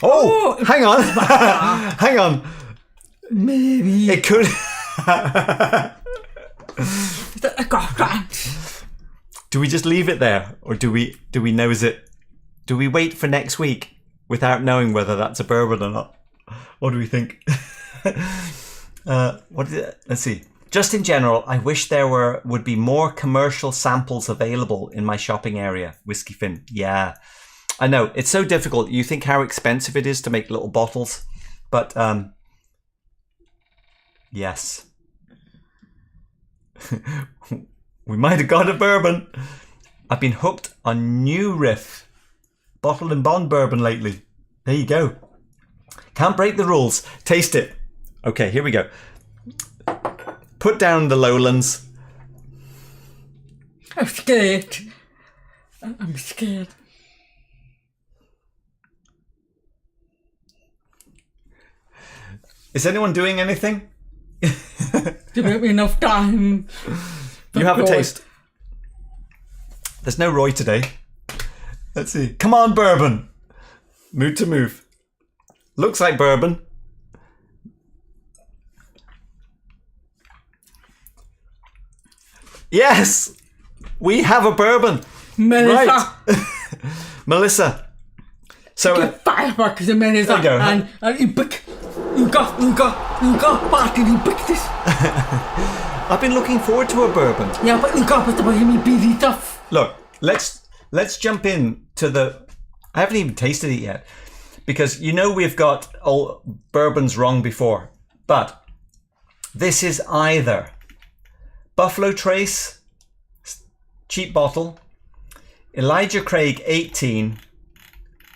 Oh, hang on. Hang on. Maybe. It could. Do we just leave it there? Or do we nose it? Do we wait for next week without knowing whether that's a bourbon or not? What do we think? What is it? Let's see. Just in general, I wish there would be more commercial samples available in my shopping area. Whiskey Fin. Yeah. I know. It's so difficult. You think how expensive it is to make little bottles. But, yes. We might have got a bourbon. I've been hooked on New Riff bottled and bond bourbon lately. There you go. Can't break the rules. Taste it. Okay, here we go. Put down the Lowlands. I'm scared. I'm scared. Is anyone doing anything? Give me enough time. You have a taste. There's no Roy today. Let's see. Come on, bourbon. Mood to move. Looks like bourbon. Yes! We have a bourbon. Melissa. Right. Melissa. So Firework is a Melissa. There you go. And you got back and you picked this. I've been looking forward to a bourbon. Yeah, but you got to buy me busy stuff. Look, let's jump in to the. I haven't even tasted it yet, because you know we've got all bourbons wrong before, but this is either Buffalo Trace, cheap bottle, Elijah Craig 18,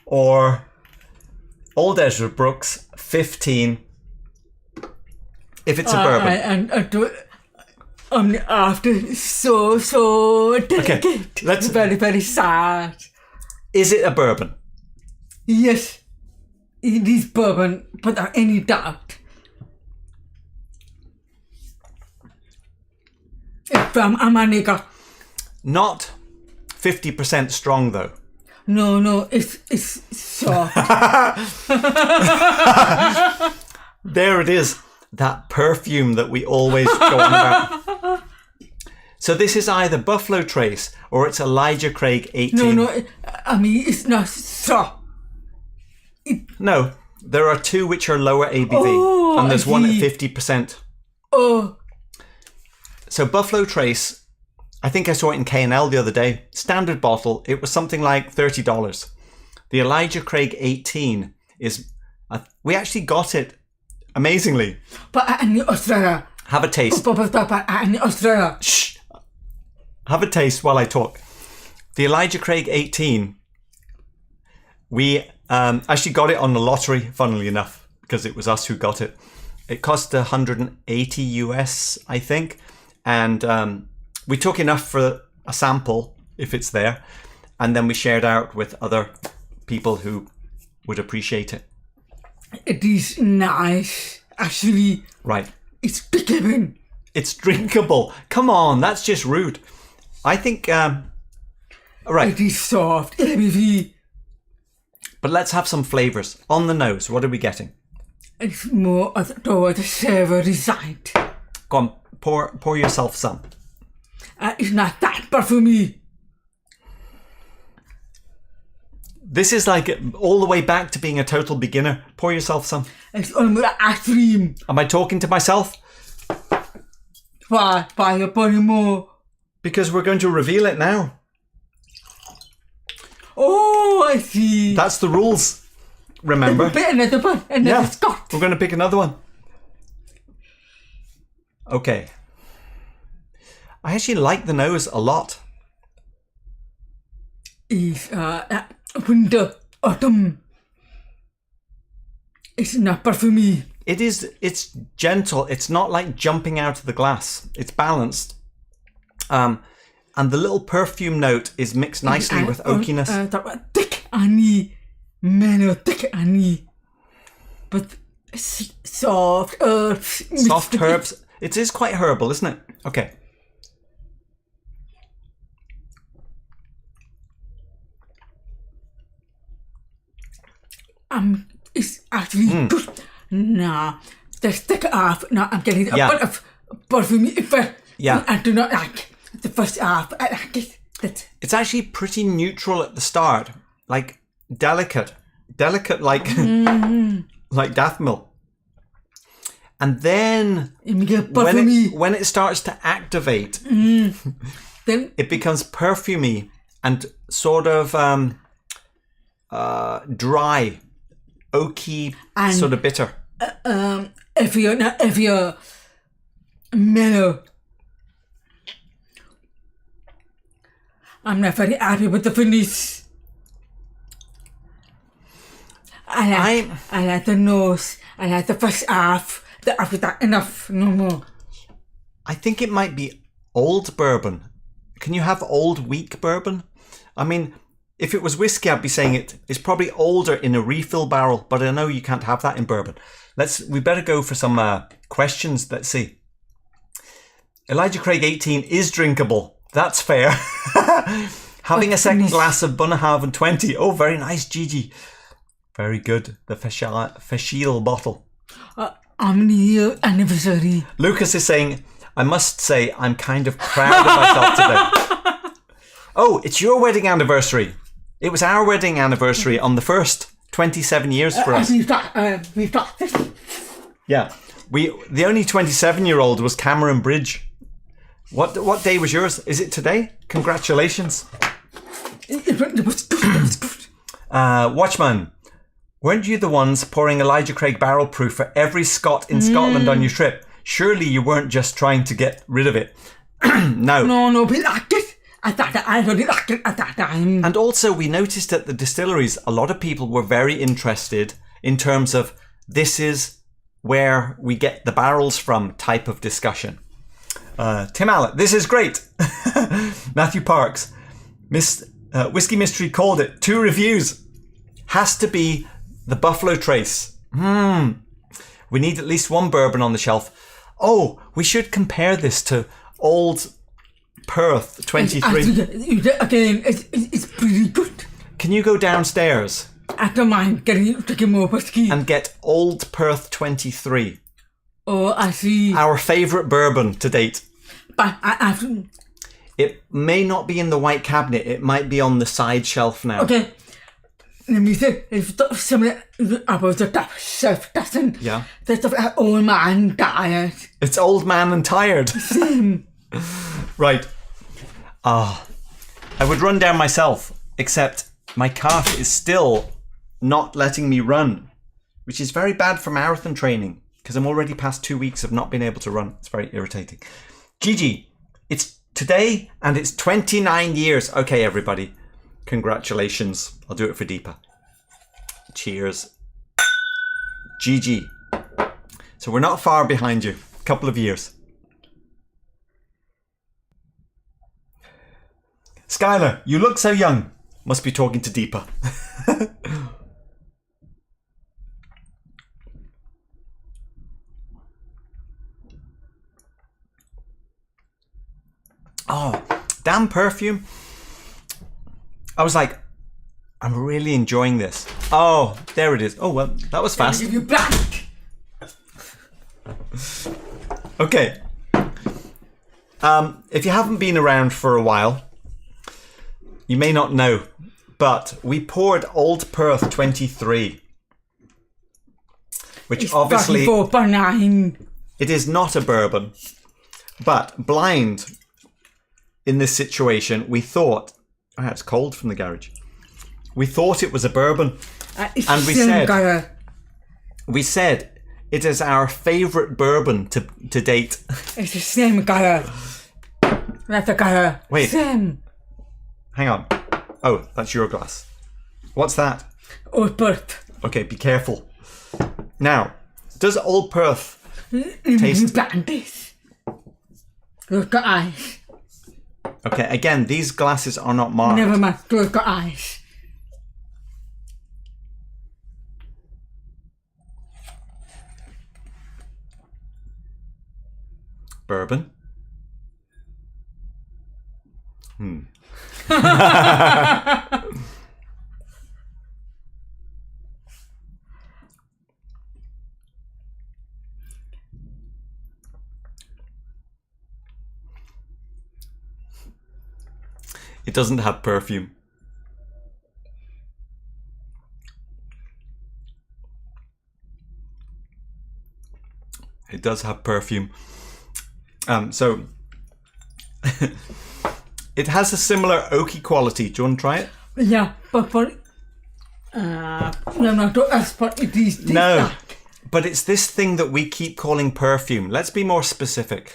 or Old Ezra Brooks 15. If it's a bourbon. I'm after so delicate. Okay, let's. Very, very sad. Is it a bourbon? Yes, it is bourbon, without any doubt. It's from America. Not 50% strong though. No, it's soft. There it is. that perfume that we always go on about. So this is either Buffalo Trace or it's Elijah Craig 18. No, I mean, it's not straw. No, there are two which are lower ABV, and there's one at 50%. Oh. So Buffalo Trace, I think I saw it in K&L the other day. Standard bottle, it was something like $30. The Elijah Craig 18 is, we actually got it amazingly. But in Australia. Have a taste. But in Australia. Shh. Have a taste while I talk. The Elijah Craig 18, we actually got it on the lottery, funnily enough, because it was us who got it. It cost 180 US, I think. And we took enough for a sample, if it's there. And then we shared out with other people who would appreciate it. It is nice, actually. Right. It's drinkable. It's drinkable. Come on, that's just rude. I think, right. It is soft, ABV. But let's have some flavours. On the nose, what are we getting? It's more toward the savoury side. Go on, pour yourself some. It's not that perfumey. This is like all the way back to being a total beginner. Pour yourself some. It's almost ice cream. Am I talking to myself? Why you putting more? Because we're going to reveal it now. Oh, I see. That's the rules. Remember? Another one, another Scotch. We're going to pick another one. Okay. I actually like the nose a lot. It's winter, autumn. It's not perfumey. It's gentle. It's not like jumping out of the glass. It's balanced. And the little perfume note is mixed nicely with oakiness. Thick honey, thick honey, but soft herbs. Soft herbs. It is quite herbal, isn't it? Okay. It's actually good. Nah, the second half. No, I'm getting a bit of perfume effect. Yeah. I do not like the first half. I like it. It's actually pretty neutral at the start, like delicate like like Daftmill. And then when it starts to activate, then it becomes perfumey and sort of dry, oaky, and sort of bitter. If you're mellow, I'm not very happy with the finish. I like the nose. I like the first half. After that, enough. No more. I think it might be old bourbon. Can you have old weak bourbon? I mean, if it was whiskey, I'd be saying it's probably older in a refill barrel, but I know you can't have that in bourbon. We better go for some questions. Let's see. Elijah Craig 18 is drinkable. That's fair. Having a second glass of Bunnahabhain 20. Oh, very nice, Gigi. Very good. The Fashil bottle. Year anniversary. Lucas is saying, I must say, I'm kind of proud of myself today. Oh, it's your wedding anniversary. It was our wedding anniversary on the 1st. 27 years for us. We've got this. Yeah. The only 27-year-old was Cameron Bridge. What day was yours? Is it today? Congratulations. It was good. Watchman, weren't you the ones pouring Elijah Craig barrel proof for every Scot in Scotland on your trip? Surely you weren't just trying to get rid of it. No. No, we liked it. I really liked it at that time. And also we noticed at the distilleries, a lot of people were very interested in terms of this is where we get the barrels from type of discussion. Tim Allett, this is great. Matthew Parks, Whiskey Mystery called it. 2 reviews. Has to be the Buffalo Trace. We need at least 1 bourbon on the shelf. Oh, we should compare this to Old Perth 23. Again, it's pretty good. Can you go downstairs? I don't mind drinking more whiskey. And get Old Perth 23. Oh, I see. Our favourite bourbon to date. But I It may not be in the white cabinet. It might be on the side shelf now. okay. Let me think. If something about the top shelf doesn't. Yeah. That's an old man died. It's old man and tired. Right. I would run down myself, except my calf is still not letting me run, which is very bad for marathon training because I'm already past 2 weeks of not being able to run. It's very irritating. Gigi, it's today and it's 29 years. Okay, everybody. Congratulations. I'll do it for Deepa. Cheers. Gigi. So we're not far behind you. A couple of years. Skylar, you look so young. Must be talking to Deepa. Oh, damn perfume. I was like, I'm really enjoying this. Oh, there it is. Oh, well, that was fast. Give you back. Okay. If you haven't been around for a while, you may not know, but we poured Old Perth 23, which It's obviously 34.9. it is not a bourbon, but blind in this situation, we thought, oh, it's cold from the garage. We thought it was a bourbon, and we said it is our favourite bourbon to date. It's the same color. That's the color. Wait. Same. Hang on. Oh, that's your glass. What's that? Old Perth. Okay, be careful. Now, does Old Perth taste... This. Look at eyes. Okay, again, these glasses are not marked. Never mind. Look at eyes. Bourbon. It doesn't have perfume. It does have perfume. So it has a similar oaky quality. Do you want to try it? Yeah, but no, not us, but it is. No, but it's this thing that we keep calling perfume. Let's be more specific.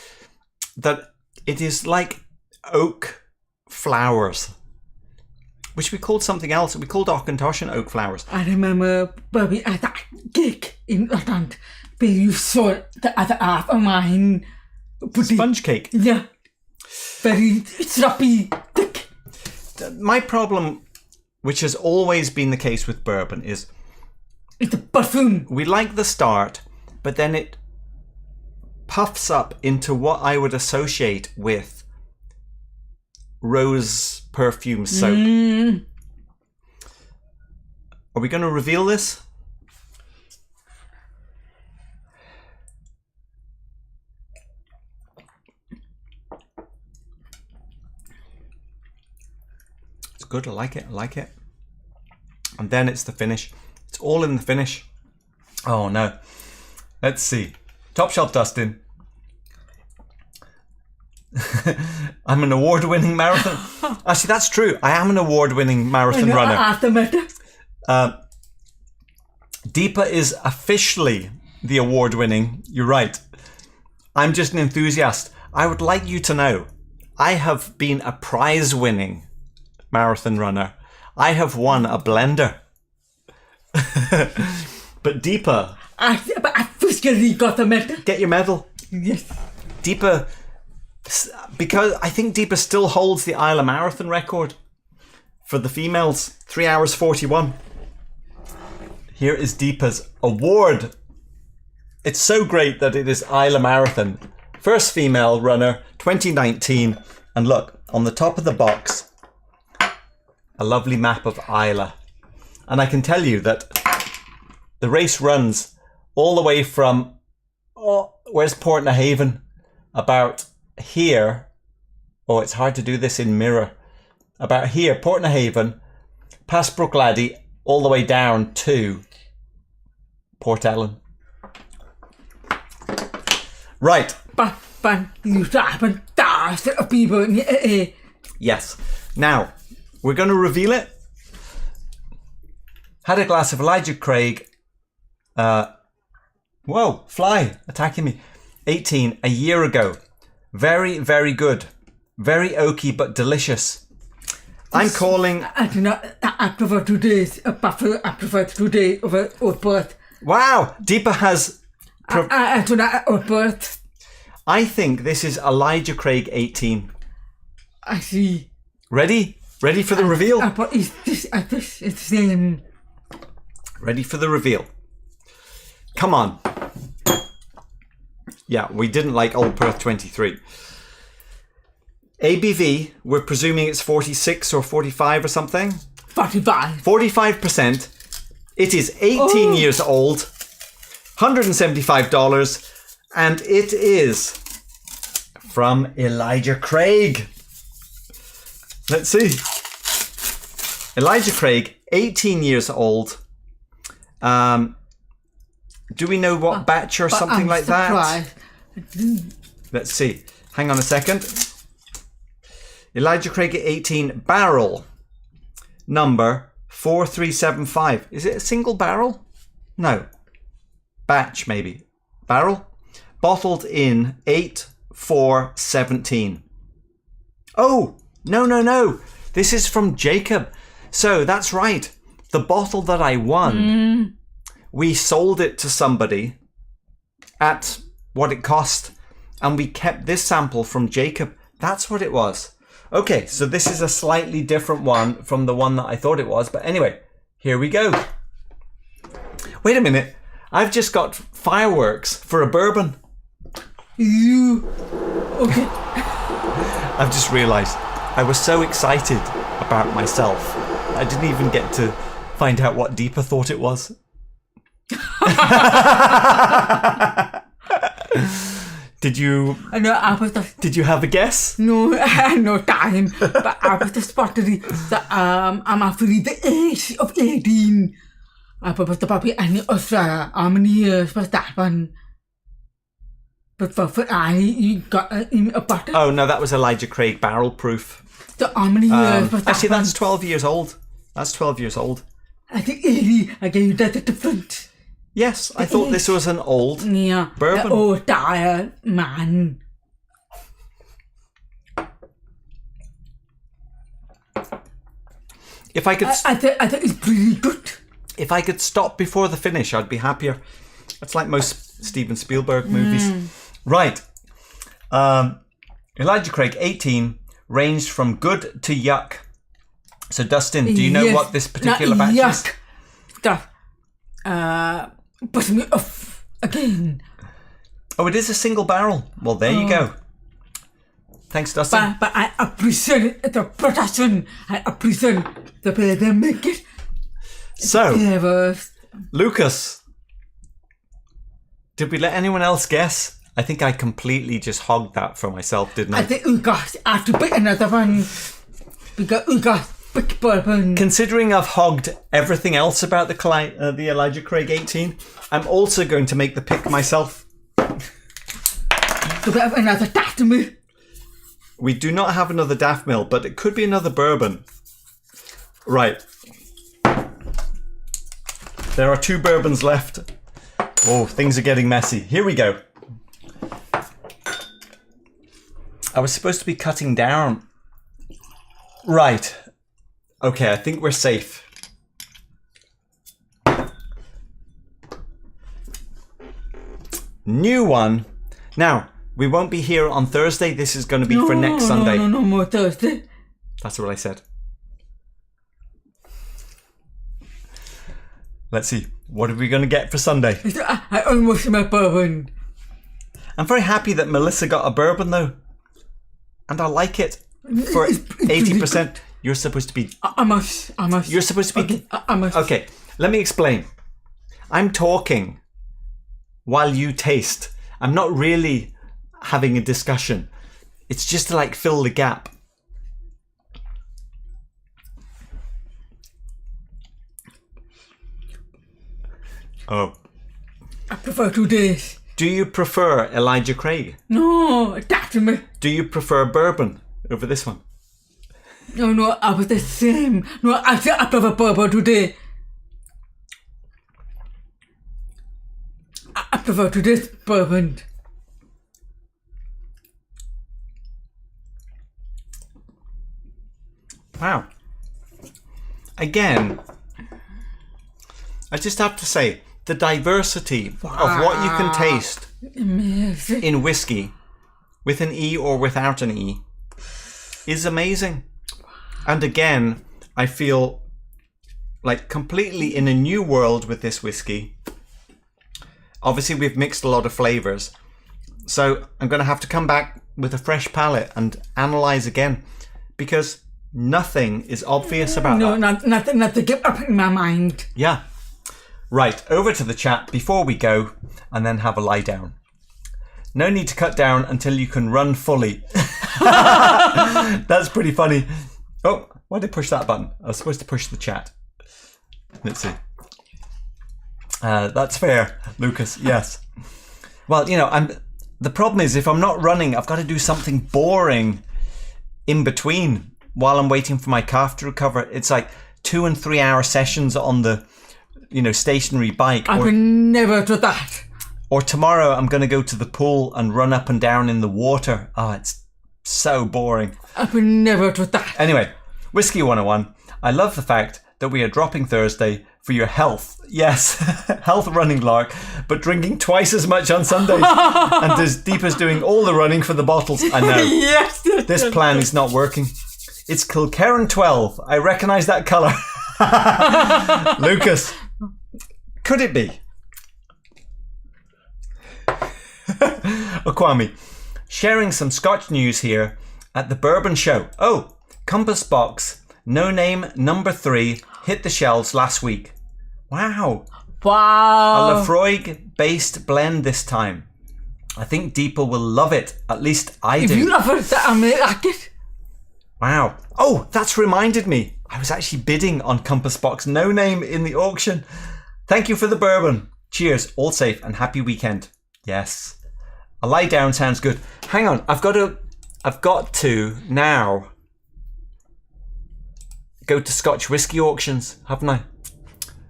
That it is like oak flowers, which we called something else. We called Auchentoshan oak flowers. I remember Bobby at that gig in Scotland where you saw the other half of mine. Sponge cake. Yeah. Very sloppy, thick. My problem, which has always been the case with bourbon, is it's a perfume. we like the start, but then it puffs up into what I would associate with rose perfume soap. Are we going to reveal this? It's good. I like it. I like it. And then it's the finish. It's all in the finish. Oh no. Let's see. Top shelf Dustin. I'm an award-winning marathon. Actually, that's true. I am an award-winning marathon runner. Deepa is officially the award-winning. You're right. I'm just an enthusiast. I would like you to know, I have been a prize-winning marathon runner. I have won a blender. But Deepa... I officially got the medal. Get your medal. Yes. Deepa... Because I think Deepa still holds the Isla Marathon record for the females, 3 hours 41. Here is Deepa's award. It's so great that it is Isla Marathon. First female runner, 2019. And look, on the top of the box, a lovely map of Isla. And I can tell you that the race runs all the way from where's Portnahaven? About here. Oh, it's hard to do this in mirror. About here, Portnahaven, past Brookladdy, all the way down to Port Ellen. Right. But you haven't dashed a people. Yes. Now, we're going to reveal it. Had a glass of Elijah Craig. Whoa, fly attacking me. 18 a year ago. Very, very good. Very oaky but delicious. I'm calling... I prefer 2 days. I prefer 2 days over old birth. Wow, Deepa has... I do not old birth. I think this is Elijah Craig 18. I see. Ready? Ready for the reveal? But is this it's the same? Ready for the reveal. Come on. Yeah, we didn't like Old Perth 23. ABV, we're presuming it's 46 or 45 or something? 45. 45%. It is 18 years old. $175. And it is from Elijah Craig. Let's see. Elijah Craig, 18 years old. Do we know what batch or something like that? Let's see. Hang on a second. Elijah Craig at 18, barrel number 4375. Is it a single barrel? No. Batch, maybe. Barrel. Bottled in 8/4/17. Oh, no. This is from Jacob. So that's right. The bottle that I won, we sold it to somebody at what it cost, and we kept this sample from Jacob. That's what it was. Okay, so this is a slightly different one from the one that I thought it was. But anyway, here we go. Wait a minute. I've just got fireworks for a bourbon. Okay. I've just realised I was so excited about myself. I didn't even get to find out what Deepa thought it was. Did you? No, I was just. Did you have a guess? No, I had no time. But I was just spotted that I'm actually the age of 18. I was the puppy and Australia. How many years was that one? But for I, you got in a bottle. Oh no, that was Elijah Craig barrel proof. So how many years was that? Actually, that's 12 years old. That's 12 years old. I think 80. I gave that at the front. Yes, I thought this was an old bourbon. The old tired man. If I could, I think it's pretty good. If I could stop before the finish, I'd be happier. It's like most Steven Spielberg movies. Right. Elijah Craig, 18, ranged from good to yuck. So, Dustin, do you know what this particular batch is? Stuff. Push me off again. Oh, it is a single barrel. Well, there you go. Thanks, Dustin. But I appreciate the production. I appreciate the way they make it. So, Lucas, did we let anyone else guess? I think I completely just hogged that for myself, didn't I? I think we have to pick another one. Because we got big bourbon. Considering I've hogged everything else about the Elijah Craig 18, I'm also going to make the pick myself. Do we have another Daftmill? We do not have another Daftmill, but it could be another bourbon. Right. There are 2 bourbons left. Oh, things are getting messy. Here we go. I was supposed to be cutting down. Right. Okay, I think we're safe. New one. Now, we won't be here on Thursday. This is going to be for next Sunday. No more Thursday. That's what I said. Let's see. What are we going to get for Sunday? I almost my bourbon. I'm very happy that Melissa got a bourbon, though. And I like it. For 80%. You're supposed to be... I must. You're supposed to be... Okay, I must. Okay, let me explain. I'm talking while you taste. I'm not really having a discussion. It's just to like fill the gap. Oh. I prefer 2 days. Do you prefer Elijah Craig? No, Daftmill. Do you prefer bourbon over this one? No, I was the same. No, I prefer bourbon today. I prefer today's bourbon. Wow. Again, I just have to say, the diversity of what you can taste Amazing. in whiskey, with an E or without an E, is amazing. And again, I feel like completely in a new world with this whiskey. Obviously, we've mixed a lot of flavours. So I'm going to have to come back with a fresh palate and analyse again, because nothing is obvious about that. No, nothing kept up in my mind. Yeah. Right, over to the chat before we go, and then have a lie down. No need to cut down until you can run fully. That's pretty funny. Oh, why did I push that button? I was supposed to push the chat. Let's see. That's fair, Lucas. Yes. Well, you know, the problem is if I'm not running, I've got to do something boring in between while I'm waiting for my calf to recover. It's like 2 and 3 hour sessions on the, you know, stationary bike. I would never do that. Or tomorrow I'm going to go to the pool and run up and down in the water. Oh, it's so boring. I would never do that. Anyway, Whiskey 101. I love the fact that we are dropping Thursday for your health. Yes, health running lark, but drinking twice as much on Sundays. And as deep as doing all the running for the bottles. I know. Yes. This plan is not working. It's Kilkerran 12. I recognise that colour. Lucas, could it be? Okwami, sharing some Scotch news here at the Bourbon Show. Oh, Compass Box, No Name number 3, hit the shelves last week. Wow. Wow. A Laphroaig based blend this time. I think Deeple will love it. At least I do. If you love it, I may like it. Wow. Oh, that's reminded me. I was actually bidding on Compass Box No Name in the auction. Thank you for the bourbon. Cheers. All safe and happy weekend. Yes. A lie down sounds good. Hang on. I've got to now go to Scotch whiskey auctions, haven't I?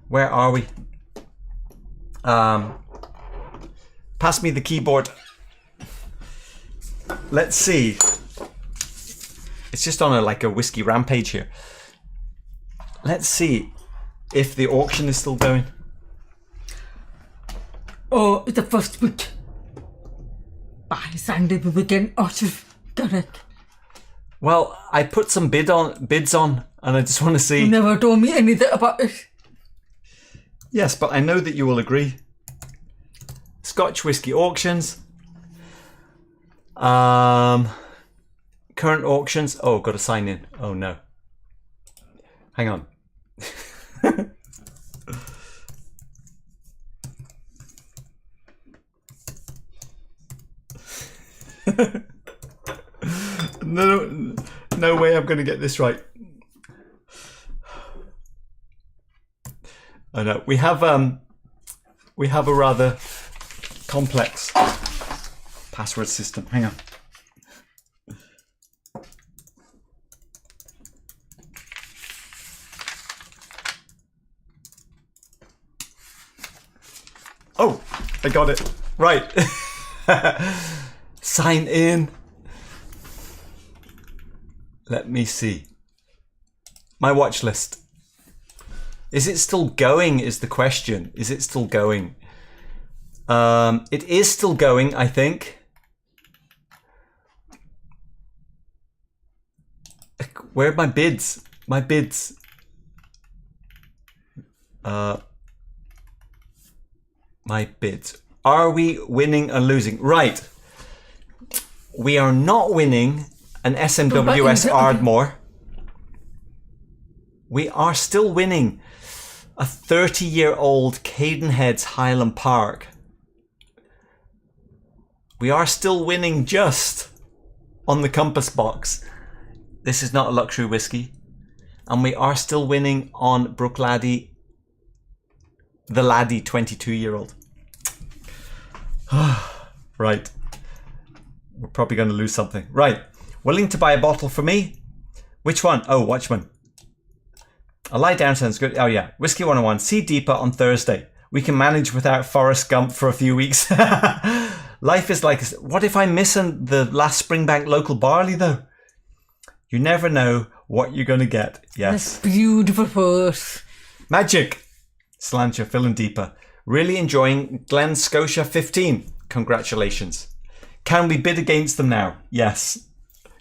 Where are we? Pass me the keyboard. Let's see. It's just on a whiskey rampage here. Let's see if the auction is still going. Oh, it's the first week. By Sunday we begin auction. Correct. Well, I put some bids on, and I just want to see. You never told me anything about it. Yes, but I know that you will agree. Scotch whiskey auctions. Current auctions. Oh, got to sign in. Oh no. Hang on. No way I'm going to get this right. I know we have a rather complex password system. Hang on. Oh, I got it. Right. Sign in. Let me see. My watch list. Is it still going is the question. Is it still going? It is still going, I think. Where are my bids? My bids. My bids. Are we winning and losing? Right. We are not winning an SMWS Ardmore. We are still winning a 30-year-old Cadenhead's Highland Park. We are still winning just on the compass box. This is not a luxury whiskey. And we are still winning on Bruichladdich, the laddie 22-year-old. Right. We're probably going to lose something. Right. Willing to buy a bottle for me? Which one? Oh, Watchman. A lie down sounds good. Oh, yeah. Whiskey 101. See Deepa on Thursday. We can manage without Forrest Gump for a few weeks. Life is like... What if I'm missing the last Springbank local barley, though? You never know what you're going to get. Yes. That's beautiful purse. Magic. Slancher, Phil and Deepa. Really enjoying Glen Scotia 15. Congratulations. Can we bid against them now? Yes.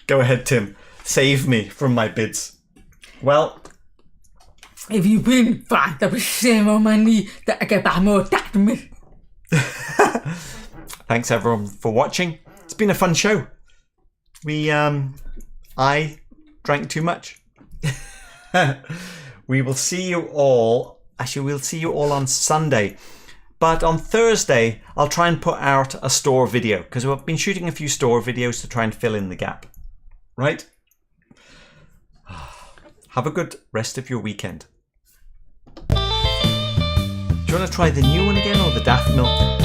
Go ahead, Tim. Save me from my bids. Well... If you win, fine, that was same more money that I get back more Daftmill. Thanks everyone for watching. It's been a fun show. I drank too much. We will see you all. Actually, we'll see you all on Sunday. But on Thursday, I'll try and put out a store video because we've been shooting a few store videos to try and fill in the gap. Right? Have a good rest of your weekend. Do you want to try the new one again or the Daftmill?